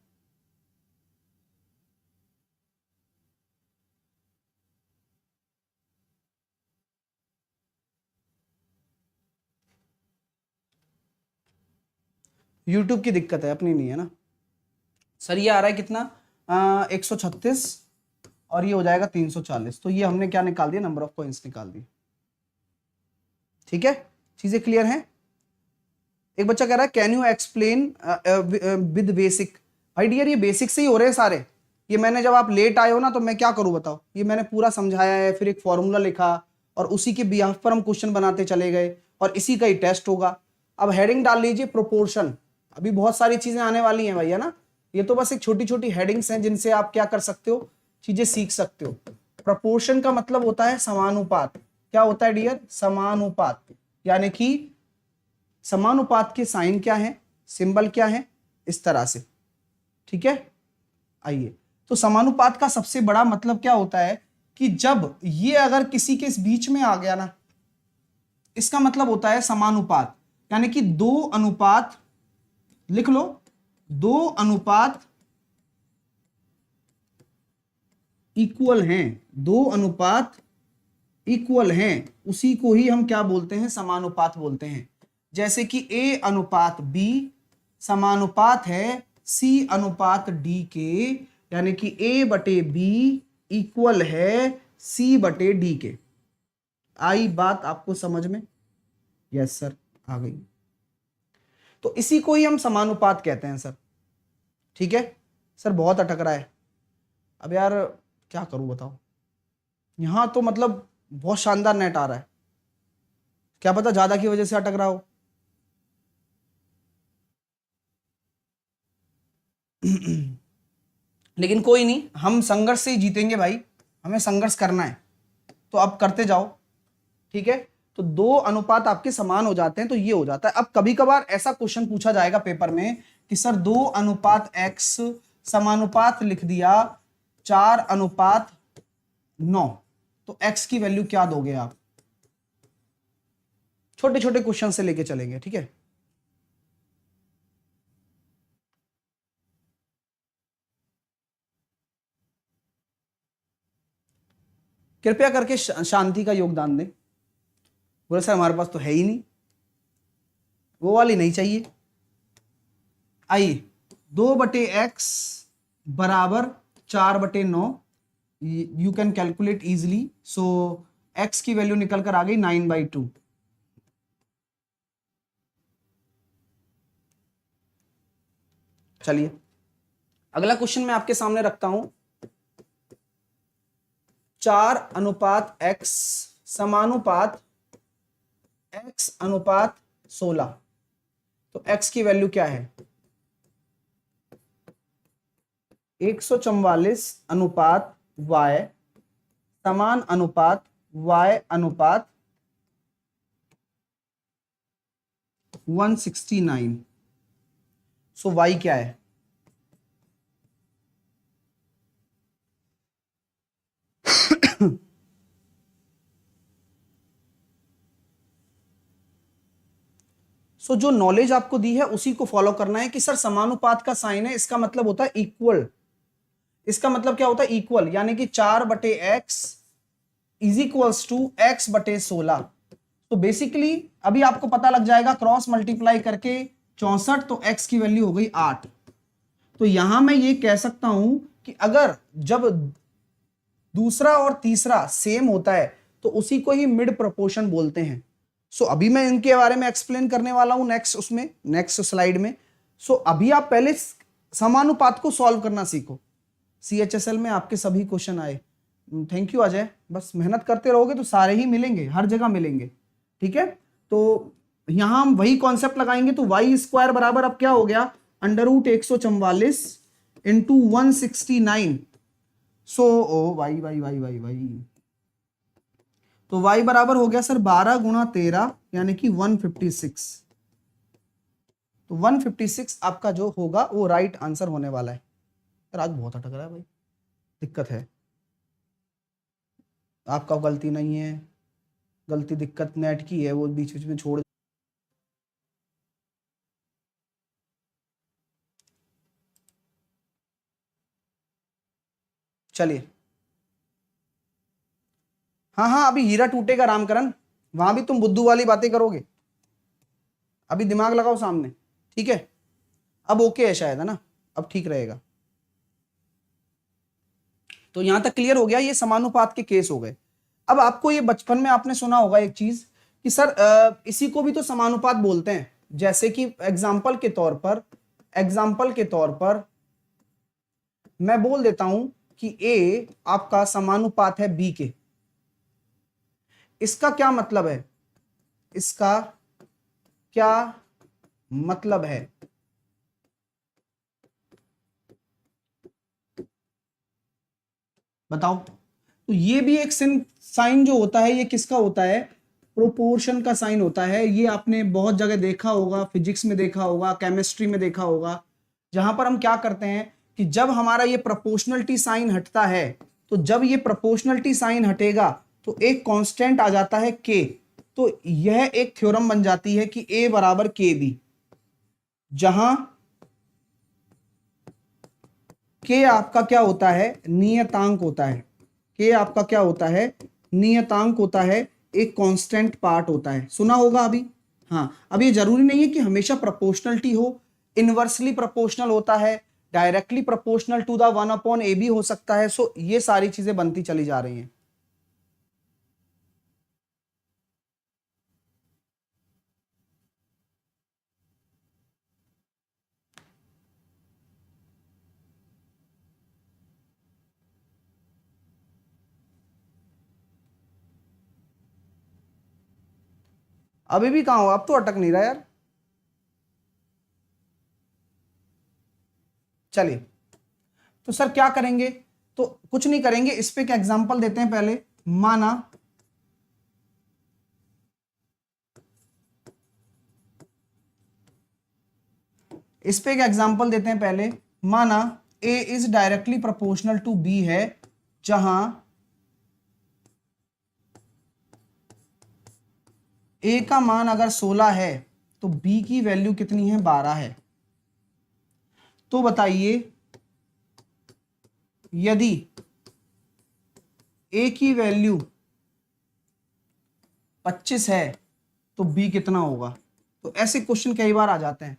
यूट्यूब की दिक्कत है, अपनी नहीं है ना सर। ये आ रहा है कितना? 136 और ये हो जाएगा 340, तो ये हमने क्या निकाल दिया? नंबर ऑफ कॉइन्स निकाल दी। ठीक है, चीजें क्लियर हैं? एक बच्चा कह रहा है can you explain with basic. भाई डियर, ये बेसिक से ही हो रहे हैं सारे। ये मैंने, जब आप लेट आए हो ना तो मैं क्या करूं बताओ, ये मैंने पूरा समझाया है, फिर एक फॉर्मूला लिखा और उसी के बिहाफ पर हम क्वेश्चन बनाते चले गए, और इसी का ही टेस्ट होगा। अब हेडिंग डाल लीजिए प्रोपोर्शन, अभी बहुत सारी चीजें आने वाली हैं भैया ना, ये तो बस एक छोटी छोटी हेडिंग्स हैं जिनसे आप क्या कर सकते हो, चीजें सीख सकते हो। प्रोपोर्शन का मतलब होता है समानुपात। क्या होता है डियर? समानुपात, यानी कि समानुपात के साइन क्या है, सिंबल क्या है, इस तरह से। ठीक है, आइए, तो समानुपात का सबसे बड़ा मतलब क्या होता है कि जब ये अगर किसी के बीच में आ गया ना, इसका मतलब होता है समानुपात, यानी कि दो अनुपात, लिख लो, दो अनुपात इक्वल हैं, दो अनुपात इक्वल हैं, उसी को ही हम क्या बोलते हैं? समानुपात बोलते हैं। जैसे कि A अनुपात B समानुपात है C अनुपात D के, यानी कि A/B इक्वल है C/D के। आई बात आपको समझ में? यस सर, आ गई। तो इसी को ही हम समानुपात कहते हैं सर। ठीक है सर, बहुत अटक रहा है। अब यार क्या करूं बताओ, यहां तो मतलब बहुत शानदार नेट आ रहा है, क्या पता ज्यादा की वजह से अटक रहा हो। लेकिन कोई नहीं, हम संघर्ष से ही जीतेंगे भाई, हमें संघर्ष करना है, तो अब करते जाओ। ठीक है, तो दो अनुपात आपके समान हो जाते हैं तो ये हो जाता है। अब कभी कभार ऐसा क्वेश्चन पूछा जाएगा पेपर में कि सर 2:x समानुपात लिख दिया 4:9, तो x की वैल्यू क्या दोगे आप? छोटे छोटे क्वेश्चन से लेके चलेंगे, ठीक है। कृपया करके शांति का योगदान दें। बोले सर हमारे पास तो है ही नहीं, वो वाली नहीं चाहिए। आइए, 2/x बराबर 4/9, you can calculate easily. So x की वैल्यू निकल कर आ गई 9/2। चलिए अगला क्वेश्चन मैं आपके सामने रखता हूं। 4:x समानुपात x/16, तो x की वैल्यू क्या है? 144 अनुपात y समान अनुपात y अनुपात 169। सो y क्या है? सो जो नॉलेज आपको दी है उसी को फॉलो करना है कि सर समानुपात का साइन है, इसका मतलब होता है इक्वल। इसका मतलब क्या होता है? इक्वल, यानी कि 4/x is equals to x/16। तो बेसिकली अभी आपको पता लग जाएगा क्रॉस मल्टीप्लाई करके 64, तो x की वैल्यू हो गई 8। तो यहां मैं ये कह सकता हूं कि अगर जब दूसरा और तीसरा सेम होता है तो उसी को ही मिड प्रोपोर्शन बोलते हैं। सो अभी मैं इनके बारे में एक्सप्लेन करने वाला हूं नेक्स्ट स्लाइड में। सो अभी आप पहले समानुपात को सॉल्व करना सीखो। CHSL में आपके सभी क्वेश्चन आए। थैंक यू अजय, बस मेहनत करते रहोगे तो सारे ही मिलेंगे, हर जगह मिलेंगे। ठीक है, तो यहां हम वही कॉन्सेप्ट लगाएंगे। तो y² बराबर अब क्या हो गया? √144 इंटू 169। सो ओ वाई, तो y बराबर हो गया सर 12 गुणा 13 यानी कि 156। तो 156 आपका जो होगा वो राइट आंसर होने वाला है। यार आज बहुत अटक रहा है भाई, दिक्कत है। आपका गलती नहीं है, गलती दिक्कत नेट की है, वो बीच बीच में छोड़। चलिए, हाँ हाँ, अभी हीरा टूटेगा रामकरण, वहां भी तुम बुद्धू वाली बातें करोगे। अभी दिमाग लगाओ सामने, ठीक है। अब ओके है शायद, है ना? अब ठीक रहेगा। तो यहां तक क्लियर हो गया, ये समानुपात के केस हो गए। अब आपको ये बचपन में आपने सुना होगा एक चीज कि सर इसी को भी तो समानुपात बोलते हैं। जैसे कि एग्जाम्पल के तौर पर मैं बोल देता हूं कि ए आपका समानुपात है बी के। इसका क्या मतलब है? इसका क्या मतलब है? बताओ। तो ये भी एक साइन जो होता है, ये किसका होता है? प्रोपोर्शन का साइन होता है। ये आपने बहुत जगह देखा होगा, फिजिक्स में देखा होगा, केमिस्ट्री में देखा होगा, जहां पर हम क्या करते हैं कि जब हमारा ये प्रोपोर्शनलिटी साइन हटता है, तो जब ये प्रोपोर्शनलिटी साइन हटेगा तो एक कांस्टेंट आ जाता है के। तो यह एक थ्योरम बन जाती है कि ए बराबर के बी, जहां के आपका क्या होता है? नियतांक होता है। के आपका क्या होता है? नियतांक होता है, एक कांस्टेंट पार्ट होता है। सुना होगा अभी। हाँ, अब ये जरूरी नहीं है कि हमेशा प्रोपोर्शनलिटी हो, इनवर्सली प्रोपोर्शनल होता है, directly proportional to the 1/a भी हो सकता है। सो ये सारी चीजें बनती चली जा रही हैं। अभी भी कहाँ हो, अब तो अटक नहीं रहा यार। चलिए, तो सर क्या करेंगे, तो कुछ नहीं करेंगे, इस पे एक एग्जांपल देते हैं पहले। माना इस पे एक एग्जांपल देते हैं पहले। माना A is directly proportional to B है, जहां A का मान अगर 16 है तो B की वैल्यू कितनी है, 12 है। तो बताइए यदि A की वैल्यू 25 है तो B कितना होगा। तो ऐसे क्वेश्चन कई बार आ जाते हैं।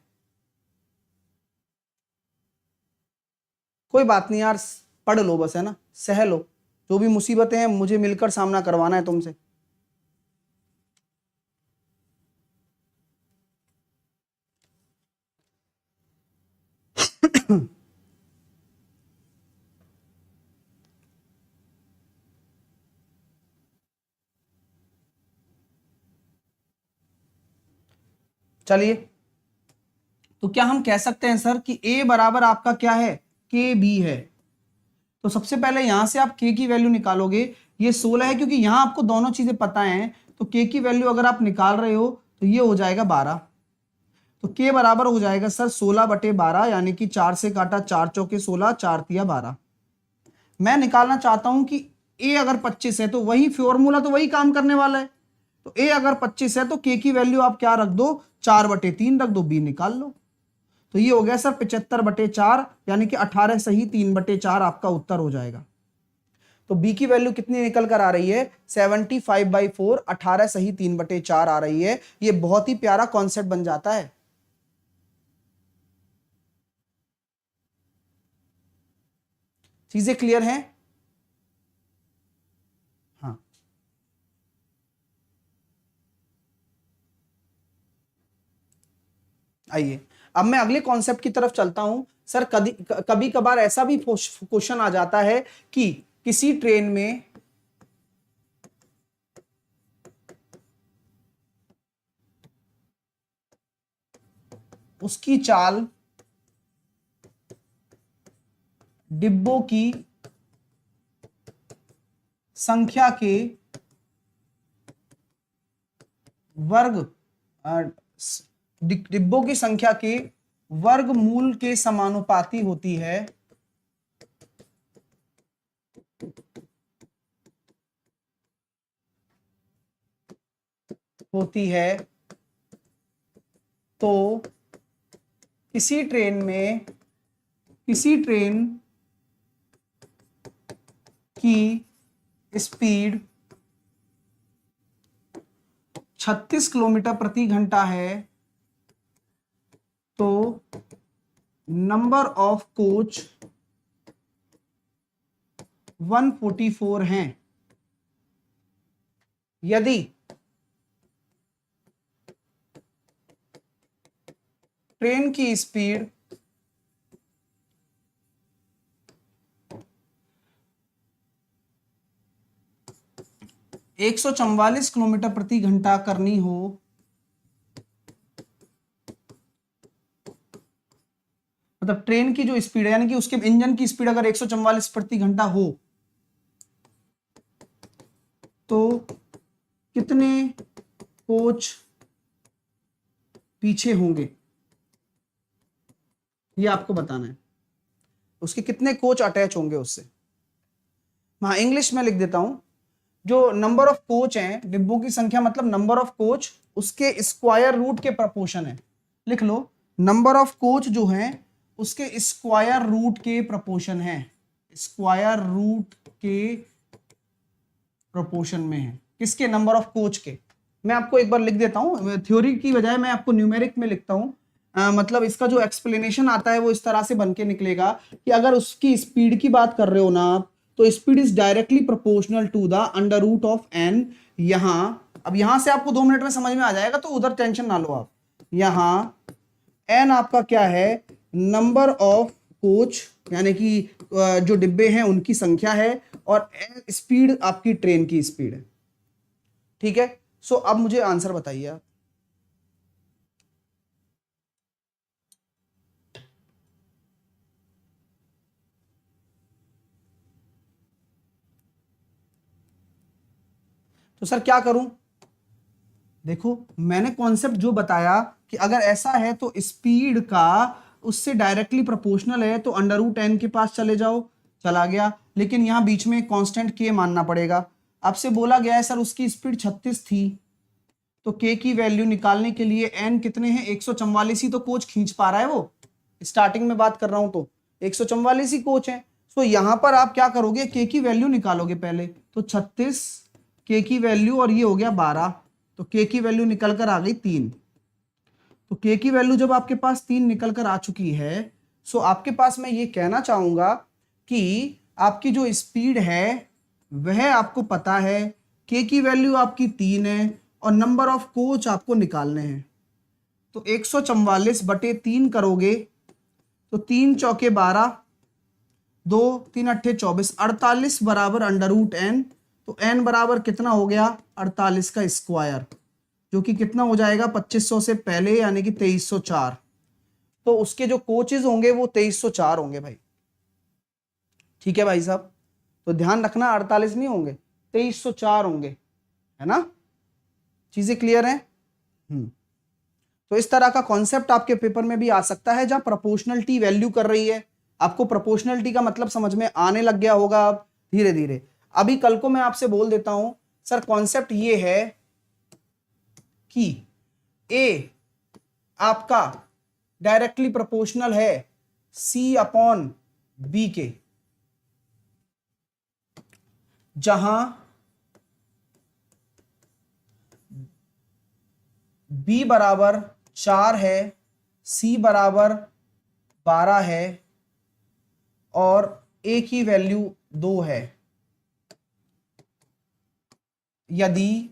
कोई बात नहीं यार, पढ़ लो बस, है ना, सह लो, जो भी मुसीबतें हैं मुझे मिलकर सामना करवाना है तुमसे। चलिए, तो क्या हम कह सकते हैं सर कि A बराबर आपका क्या है, के बी है। तो सबसे पहले यहां से आप K की वैल्यू निकालोगे, ये 16 है क्योंकि यहां आपको दोनों चीजें पता हैं, तो K की वैल्यू अगर आप निकाल रहे हो तो ये हो जाएगा 12। तो K बराबर हो जाएगा सर 16/12, यानी कि 4 से काटा 4 चौके 16, 4 तिया 12। मैं निकालना चाहता हूं कि A अगर 25 है तो वही फॉर्मूला तो वही काम करने वाला है। तो A अगर 25 है तो K की वैल्यू आप क्या रख दो, 4/3 रख दो, B निकाल लो। तो ये हो गया सर 75/4, यानी कि 18 सही 3/4 आपका उत्तर हो जाएगा। तो B की वैल्यू कितनी निकल कर आ रही है, 75/4, 18 सही 3/4 आ रही है। ये बहुत ही प्यारा कॉन्सेप्ट बन जाता है। चीजें क्लियर हैं? हाँ, आइए अब मैं अगले कॉन्सेप्ट की तरफ चलता हूं। सर कभी कभार ऐसा भी क्वेश्चन आ जाता है कि किसी ट्रेन में उसकी चाल डिब्बों की संख्या के वर्ग डिब्बों की संख्या के वर्गमूल के समानुपाती होती है, तो किसी ट्रेन की स्पीड 36 किलोमीटर प्रति घंटा है तो नंबर ऑफ कोच 144 हैं। यदि ट्रेन की स्पीड 144 किलोमीटर प्रति घंटा करनी हो, मतलब ट्रेन की जो स्पीड है यानी कि उसके इंजन की स्पीड अगर 144 प्रति घंटा हो तो कितने कोच पीछे होंगे, ये आपको बताना है। उसके कितने कोच अटैच होंगे उससे। हाँ, इंग्लिश में लिख देता हूं, जो नंबर ऑफ कोच हैं, डिब्बों की संख्या मतलब नंबर ऑफ कोच, उसके स्क्वायर रूट के प्रपोर्शन है। लिख लो, नंबर ऑफ कोच जो हैं उसके स्क्वायर रूट के प्रपोर्शन है, स्क्वायर रूट के प्रपोर्शन में है। किसके, नंबर ऑफ कोच के। मैं आपको एक बार लिख देता हूं, थ्योरी की बजाय मैं आपको न्यूमेरिक में लिखता हूं। मतलब इसका जो एक्सप्लेनेशन आता है वो इस तरह से बन के निकलेगा कि अगर उसकी स्पीड की बात कर रहे हो ना आप, तो speed is directly proportional to the under root of N. अब यहां से आपको 2 मिनट में समझ में आ जाएगा, तो उधर टेंशन ना लो आप। यहां एन आपका क्या है, नंबर ऑफ कोच यानी कि जो डिब्बे हैं उनकी संख्या है, और स्पीड आपकी ट्रेन की स्पीड है। ठीक है, सो अब मुझे आंसर बताइए आप। तो सर क्या करूं? देखो मैंने कॉन्सेप्ट जो बताया कि अगर ऐसा है तो स्पीड का उससे डायरेक्टली प्रोपोर्शनल है तो अंडर रूट एन के पास चले जाओ, चला गया। लेकिन यहां बीच में कांस्टेंट के मानना पड़ेगा। आपसे बोला गया है सर उसकी स्पीड 36 थी, तो के की वैल्यू निकालने के लिए एन कितने हैं? 144 ही तो कोच खींच पा रहा है वो। स्टार्टिंग में बात कर रहा हूं तो 144 ही कोच है। तो यहां पर आप क्या करोगे? के की वैल्यू निकालोगे पहले, तो 36 के की वैल्यू और ये हो गया 12, तो के की वैल्यू निकल कर आ गई 3। तो के की वैल्यू जब आपके पास 3 निकल कर आ चुकी है, सो आपके पास मैं ये कहना चाहूंगा कि आपकी जो स्पीड है वह आपको पता है, के की वैल्यू आपकी 3 है और नंबर ऑफ कोच आपको निकालने हैं। तो 144/3 करोगे तो 3 चौके 12, 2 3 अट्ठे 24, 48 बराबर अंडर रूट एन। तो एन बराबर कितना हो गया? 48 का स्क्वायर, जो कि कितना हो जाएगा? 2500 से पहले यानी कि 2304। तो उसके जो कोचेज होंगे वो 2304 होंगे भाई। ठीक है भाई साहब, तो ध्यान रखना 48 नहीं होंगे, 2304 होंगे, है ना? चीजें क्लियर हैं? तो इस तरह का कॉन्सेप्ट आपके पेपर में भी आ सकता है जहां प्रोपोर्शनलिटी वैल्यू कर रही है। आपको प्रोपोर्शनलिटी का मतलब समझ में आने लग गया होगा अब धीरे धीरे। अभी कल को मैं आपसे बोल देता हूं सर कॉन्सेप्ट ये है कि ए आपका डायरेक्टली प्रोपोर्शनल है सी अपॉन बी के, जहां बी बराबर 4 है, सी बराबर 12 है और ए की वैल्यू 2 है। यदि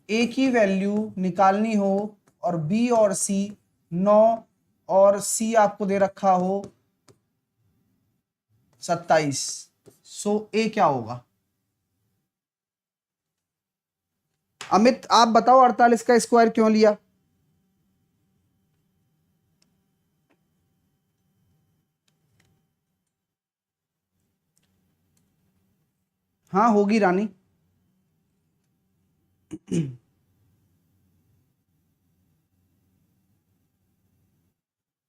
ए की वैल्यू निकालनी हो और बी और सी 9 और सी आपको दे रखा हो 27, सो ए क्या होगा? अमित आप बताओ 48 का स्क्वायर क्यों लिया? हाँ होगी रानी।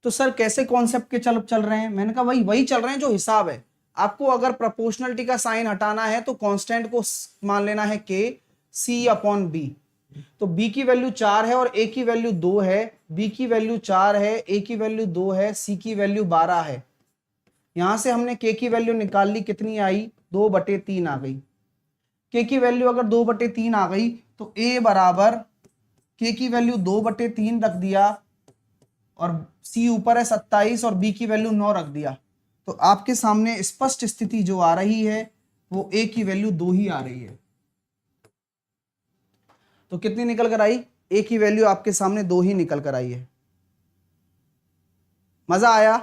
तो सर कैसे कॉन्सेप्ट के चल रहे हैं? मैंने कहा वही वही चल रहे हैं जो हिसाब है। आपको अगर प्रोपोर्शनलिटी का साइन हटाना है तो कांस्टेंट को मान लेना है के सी अपॉन बी। तो बी की वैल्यू 4 है और ए की वैल्यू 2 है। बी की वैल्यू 4 है, ए की वैल्यू 2 है, सी की वैल्यू 12 है। यहां से हमने के की वैल्यू निकाल ली, कितनी आई? 2/3 आ गई। के की वैल्यू अगर 2/3 आ गई तो ए बराबर के की वैल्यू 2/3 रख दिया और सी ऊपर है 27 और बी की वैल्यू 9 रख दिया। तो आपके सामने स्पष्ट स्थिति जो आ रही है वो ए की वैल्यू 2 ही आ रही है। तो कितनी निकल कर आई? ए की वैल्यू आपके सामने 2 ही निकल कर आई है। मजा आया?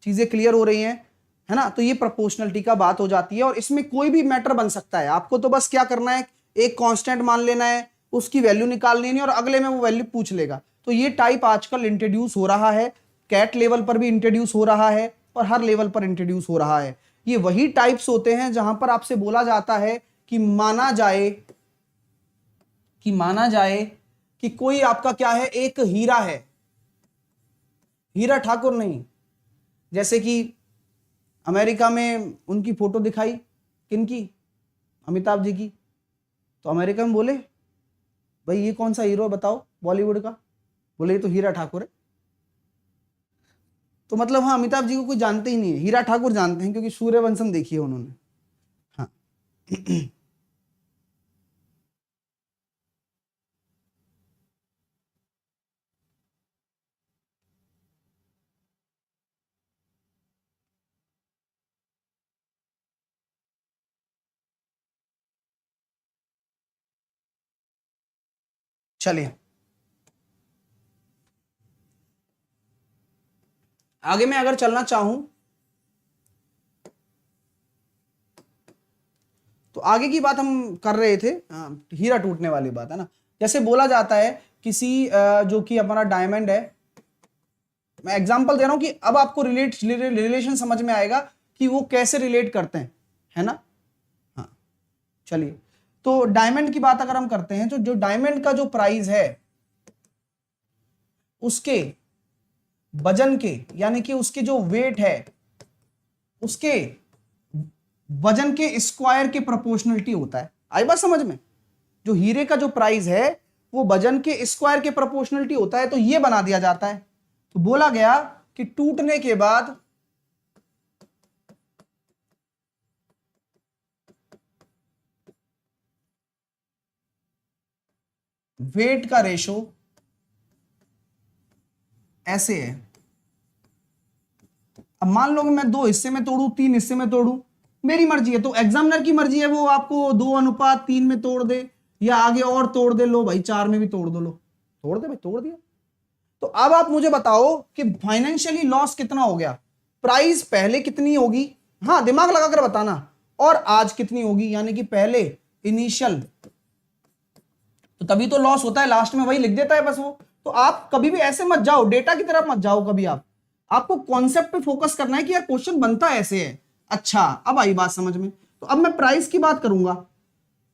चीजें क्लियर हो रही हैं, है ना? तो ये प्रोपोर्शनलिटी का बात हो जाती है और इसमें कोई भी मैटर बन सकता है। आपको तो बस क्या करना है, एक कांस्टेंट मान लेना है, उसकी वैल्यू निकालनी नहीं और अगले में वो वैल्यू पूछ लेगा। तो ये टाइप आजकल इंट्रोड्यूस हो रहा है, कैट लेवल पर भी इंट्रोड्यूस हो रहा है और हर लेवल पर इंट्रोड्यूस हो रहा है। ये वही टाइप्स होते हैं जहां पर आपसे बोला जाता है कि माना जाए कि कोई आपका क्या है, एक हीरा है, हीरा ठाकुर नहीं। जैसे कि अमेरिका में उनकी फोटो दिखाई, किनकी? अमिताभ जी की। तो अमेरिका में बोले भाई ये कौन सा हीरो है बताओ बॉलीवुड का? बोले ये तो हीरा ठाकुर है। तो मतलब हाँ, अमिताभ जी को कोई जानते ही नहीं है, हीरा ठाकुर जानते हैं क्योंकि सूर्यवंशम देखी है उन्होंने। हाँ। चलिए आगे मैं अगर चलना चाहूं तो आगे की बात हम कर रहे थे, हीरा टूटने वाली बात है ना। जैसे बोला जाता है किसी जो कि हमारा डायमंड है, मैं एग्जांपल दे रहा हूं कि अब आपको रिलेशन समझ में आएगा कि वो कैसे रिलेट करते हैं, है ना? हाँ चलिए, तो डायमंड की बात अगर हम करते हैं तो जो डायमंड का जो प्राइस है उसके वजन के, यानी कि उसके जो वेट है उसके वजन के स्क्वायर के प्रोपोर्शनलिटी होता है। आई बात समझ में? जो हीरे का जो प्राइस है वो वजन के स्क्वायर के प्रोपोर्शनलिटी होता है, तो ये बना दिया जाता है। तो बोला गया कि टूटने के बाद वेट का रेशो ऐसे है। अब मान लो कि मैं 2 हिस्से में तोड़ू, 3 हिस्से में तोड़ू, मेरी मर्जी है। तो एग्जामिनर की मर्जी है, वो आपको 2:3 में तोड़ दे या आगे और तोड़ दे। लो भाई 4 में भी तोड़ दो, लो तोड़ दे भाई, तोड़ दिया। तो अब आप मुझे बताओ कि फाइनेंशियली लॉस कितना हो गया। प्राइस पहले कितनी होगी, हाँ दिमाग लगाकर बताना, और आज कितनी होगी, यानी कि पहले इनिशियल, तो तभी तो लॉस होता है, लास्ट में वही लिख देता है बस वो। तो आप कभी भी ऐसे मत जाओ, डेटा की तरफ मत जाओ कभी। आपको कॉन्सेप्ट पे फोकस करना है कि यार क्वेश्चन बनता ऐसे है। अच्छा, अब आई बात समझ में। तो अब मैं प्राइस की बात करूंगा,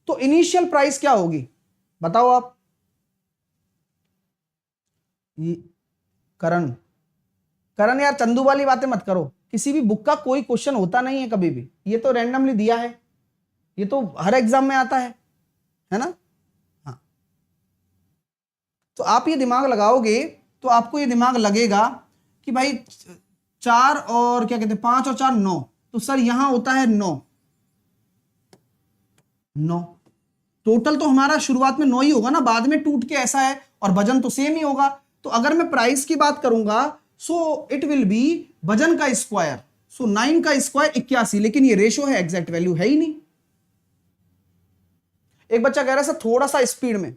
तो इनिशियल प्राइस क्या होगी बताओ आप। करण, करण यार चंदू वाली बातें मत करो। किसी भी बुक का कोई क्वेश्चन होता नहीं है कभी भी, ये तो रैंडमली दिया है, ये तो हर एग्जाम में आता है ना। हाँ, तो आप ये दिमाग लगाओगे तो आपको ये दिमाग लगेगा कि भाई 4 और क्या कहते हैं 5 और 4 9, तो सर यहां होता है 9 टोटल। तो हमारा शुरुआत में 9 ही होगा ना, बाद में टूट के ऐसा है, और वजन तो सेम ही होगा। तो अगर मैं प्राइस की बात करूंगा सो इट विल बी वजन का स्क्वायर, सो 9 का स्क्वायर 81, लेकिन ये रेशो है, एग्जैक्ट वैल्यू है ही नहीं। एक बच्चा कह रहा है सर थोड़ा सा स्पीड में,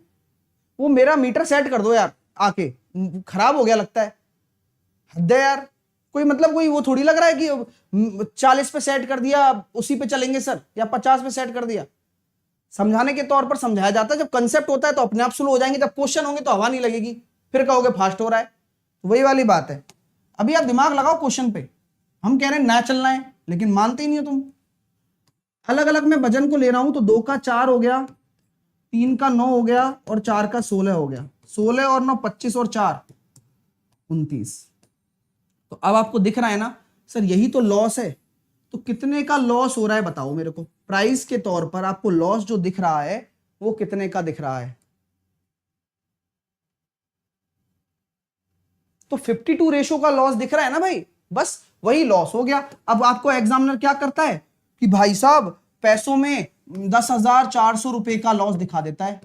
वो मेरा मीटर सेट कर दो यार, आके खराब हो गया लगता है। हद है यार, कोई मतलब कोई वो थोड़ी लग रहा है कि 40 पे सेट कर दिया उसी पे चलेंगे सर, या 50 पे सेट कर दिया। समझाने के तौर पर समझाया जाता है, जब कंसेप्ट होता है तो अपने आप स्लो हो जाएंगे, जब क्वेश्चन होंगे तो हवा नहीं लगेगी, फिर कहोगे फास्ट हो रहा है। वही वाली बात है। अभी आप दिमाग लगाओ क्वेश्चन पे, हम कह रहे हैं ना चलना है, लेकिन मानते ही नहीं हो तुम। अलग अलग मैं वजन को ले रहा हूं, तो 2 का 4 हो गया, 3 का 9 हो गया, और 4 का 16 हो गया। 16 और 9 25 और 4 29। तो अब आपको दिख रहा है ना सर यही तो लॉस है। तो कितने का लॉस हो रहा है बताओ मेरे को, प्राइस के तौर पर आपको लॉस जो दिख रहा है वो कितने का दिख रहा है। तो 52 रेशो का लॉस दिख रहा है ना भाई, बस वही लॉस हो गया। अब आपको एग्जामिनर क्या करता है कि भाई साहब पैसों में 10,400 रुपए का लॉस दिखा देता है।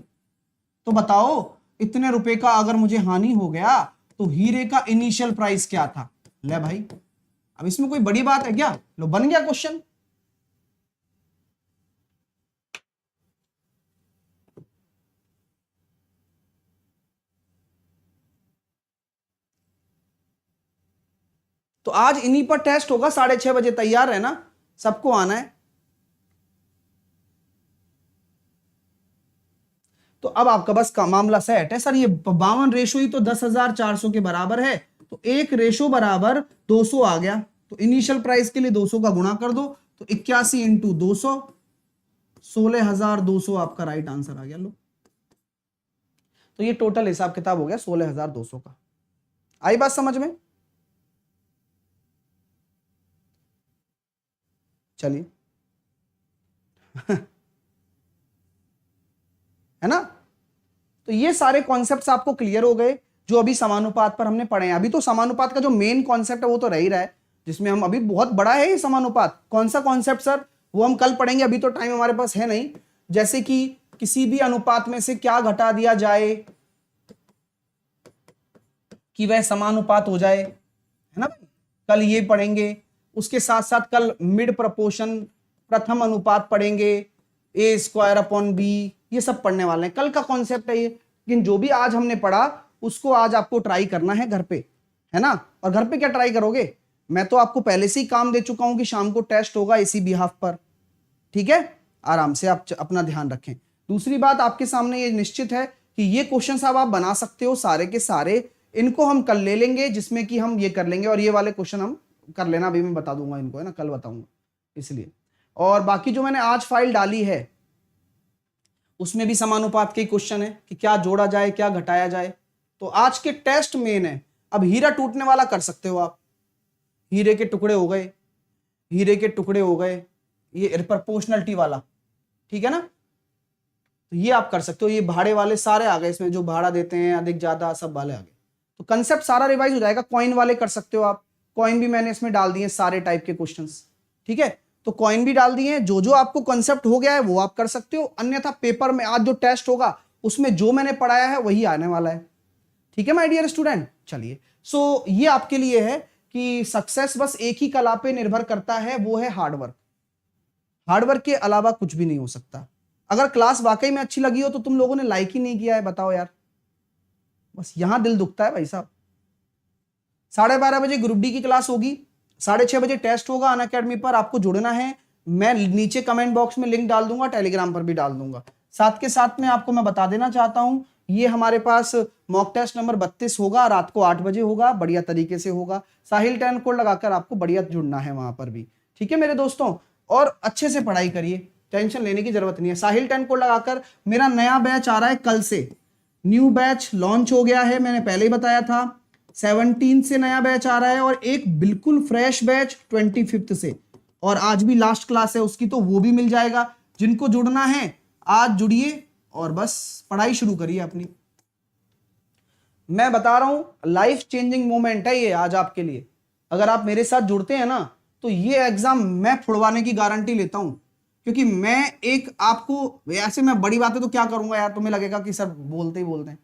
तो बताओ इतने रुपए का अगर मुझे हानि हो गया तो हीरे का इनिशियल प्राइस क्या था। ले भाई, अब इसमें कोई बड़ी बात है क्या, लो बन गया क्वेश्चन। तो आज इन्हीं पर टेस्ट होगा 6:30 बजे, तैयार है ना, सबको आना है। तो अब आपका बस का मामला सेट है सर, ये 52 रेशो ही तो 10,400 के बराबर है, तो एक रेशो बराबर 200 आ गया। तो इनिशियल प्राइस के लिए 200 का गुणा कर दो, तो 81 इंटू 200, 16,200 आपका राइट आंसर आ गया। लो, तो ये टोटल हिसाब किताब हो गया 16,200 का। आई बात समझ में? चलिए है ना। तो ये सारे कॉन्सेप्ट्स आपको क्लियर हो गए जो अभी समानुपात पर हमने पढ़े हैं। अभी तो समानुपात का जो मेन कॉन्सेप्ट है वो तो रह ही रहा है, जिसमें हम अभी बहुत बड़ा है ये समानुपात। कौन सा कॉन्सेप्ट सर, वो हम कल पढ़ेंगे, अभी तो टाइम हमारे पास है नहीं। जैसे कि किसी भी अनुपात में से क्या घटा दिया जाए कि वह समानुपात हो जाए, है ना, कल ये पढ़ेंगे। उसके साथ साथ कल मिड प्रपोर्शन, प्रथम अनुपात पढ़ेंगे, ए स्क्वायर अपॉन बी, ये सब पढ़ने वाले हैं। कल का कॉन्सेप्ट है ये, लेकिन जो भी आज हमने पढ़ा उसको आज आपको ट्राई करना है घर पे, है ना। और घर पे क्या ट्राई करोगे, मैं तो आपको पहले से ही काम दे चुका हूं कि शाम को टेस्ट होगा इसी बिहाफ पर, ठीक है। आराम से आप अपना ध्यान रखें। दूसरी बात आपके सामने ये निश्चित है कि ये क्वेश्चन साहब आप बना सकते हो सारे के सारे, इनको हम कल ले लेंगे, जिसमें कि हम ये कर लेंगे, और ये वाले क्वेश्चन हम कर लेना, अभी मैं बता दूंगा इनको, है ना, कल बताऊंगा इसलिए। और बाकी जो मैंने आज फाइल डाली है उसमें भी समानुपात के क्वेश्चन है कि क्या जोड़ा जाए क्या घटाया जाए। तो आज के टेस्ट मेन है। अब हीरा टूटने वाला कर सकते हो आप, हीरे के टुकड़े हो गए, हीरे के टुकड़े हो गए, ये प्रोपोर्शनलिटी वाला, ठीक है ना, तो ये आप कर सकते हो। ये भाड़े वाले सारे आ गए इसमें, जो भाड़ा देते हैं अधिक ज्यादा सब वाले आ गए, तो कंसेप्ट सारा रिवाइज हो जाएगा। कॉइन वाले कर सकते हो आप, कॉइन भी मैंने इसमें डाल दिए सारे टाइप के क्वेश्चंस, ठीक है, तो कॉइन भी डाल दिए। जो जो आपको कंसेप्ट हो गया है वो आप कर सकते हो, अन्यथा पेपर में आज जो टेस्ट होगा उसमें जो मैंने पढ़ाया है वही आने वाला है, ठीक है माय डियर स्टूडेंट। चलिए, सो ये आपके लिए है कि सक्सेस बस एक ही कला पे निर्भर करता है, वो है हार्डवर्क। हार्डवर्क के अलावा कुछ भी नहीं हो सकता। अगर क्लास वाकई में अच्छी लगी हो तो तुम लोगों ने लाइक ही नहीं किया है, बताओ यार, बस यहां दिल दुखता है भाई साहब। 12:30 बजे ग्रुप डी की क्लास होगी, 6:30 बजे टेस्ट होगा अनअकैडमी पर, आपको जुड़ना है। मैं नीचे कमेंट बॉक्स में लिंक डाल दूंगा, टेलीग्राम पर भी डाल दूंगा। साथ के साथ में आपको मैं बता देना चाहता हूं, ये हमारे पास मॉक टेस्ट नंबर 32 होगा, रात को 8 बजे होगा, बढ़िया तरीके से होगा। साहिल 10 कोड लगाकर आपको बढ़िया जुड़ना है वहां पर भी, ठीक है मेरे दोस्तों। और अच्छे से पढ़ाई करिए, टेंशन लेने की जरूरत नहीं है। साहिल 10 कोड लगाकर मेरा नया बैच आ रहा है, कल से न्यू बैच लॉन्च हो गया है, मैंने पहले ही बताया था। 17 से नया बैच आ रहा है और एक बिल्कुल फ्रेश बैच 25 से, और आज भी लास्ट क्लास है उसकी, तो वो भी मिल जाएगा। जिनको जुड़ना है आज जुड़िए और बस पढ़ाई शुरू करिए अपनी। मैं बता रहा हूं लाइफ चेंजिंग मोमेंट है ये आज आपके लिए। अगर आप मेरे साथ जुड़ते हैं ना तो ये एग्जाम मैं फुड़वाने की गारंटी लेता हूं, क्योंकि मैं एक आपको ऐसे, मैं बड़ी बातें तो क्या करूंगा यार, तुम्हें लगेगा कि सर बोलते ही बोलते हैं।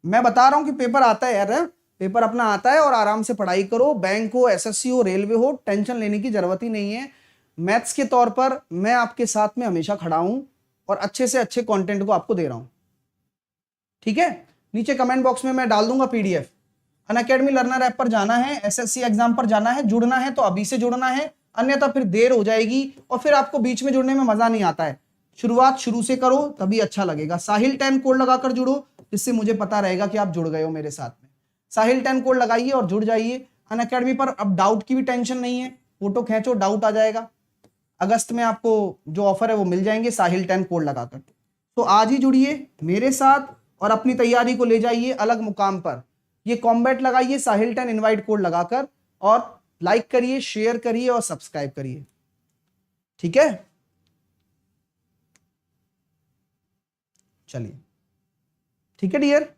मैं बता रहा हूं कि पेपर आता है यार, पेपर अपना आता है और आराम से पढ़ाई करो। बैंक हो, एसएससी हो, रेलवे हो, टेंशन लेने की जरूरत ही नहीं है। मैथ्स के तौर पर मैं आपके साथ में हमेशा खड़ा हूं और अच्छे से अच्छे कंटेंट को आपको दे रहा हूं, ठीक है। नीचे कमेंट बॉक्स में मैं डाल दूंगा पीडीएफ। अनअकैडमी लर्नर ऐप पर जाना है, एसएससी एग्जाम पर जाना है, जुड़ना है तो अभी से जुड़ना है, अन्यथा फिर देर हो जाएगी और फिर आपको बीच में जुड़ने में मजा नहीं आता है। शुरुआत शुरू से करो तभी अच्छा लगेगा। साहिल 10 कोड लगाकर जुड़ो, जिससे मुझे पता रहेगा कि आप जुड़ गए हो मेरे साथ में। साहिल 10 कोड लगाइए और जुड़ जाइए अनअकैडमी पर। अब डाउट की भी टेंशन नहीं है, फोटो खींचो डाउट आ जाएगा। अगस्त में आपको जो ऑफर है वो मिल जाएंगे साहिल 10 कोड लगाकर। तो आज ही जुड़िए मेरे साथ और अपनी तैयारी को ले जाइए अलग मुकाम पर। ये कॉम्बैट लगाइए साहिल 10 इनवाइट कोड लगाकर, और लाइक करिए, शेयर करिए और सब्सक्राइब करिए, ठीक है। चलिए ठीक है डियर।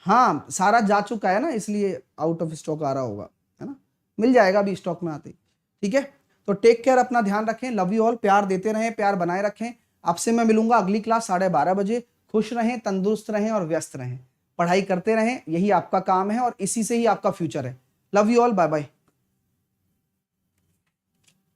हाँ सारा जा चुका है ना, इसलिए आउट ऑफ स्टॉक आ रहा होगा, है ना, मिल जाएगा अभी स्टॉक में आते ही, ठीक है। तो टेक केयर, अपना ध्यान रखें, लव यू ऑल, प्यार देते रहें, प्यार बनाए रखें। आपसे मैं मिलूंगा अगली क्लास 12:30 बजे। खुश रहें, तंदुरुस्त रहें और व्यस्त रहें, पढ़ाई करते रहें, यही आपका काम है और इसी से ही आपका फ्यूचर है। Love you all, bye bye.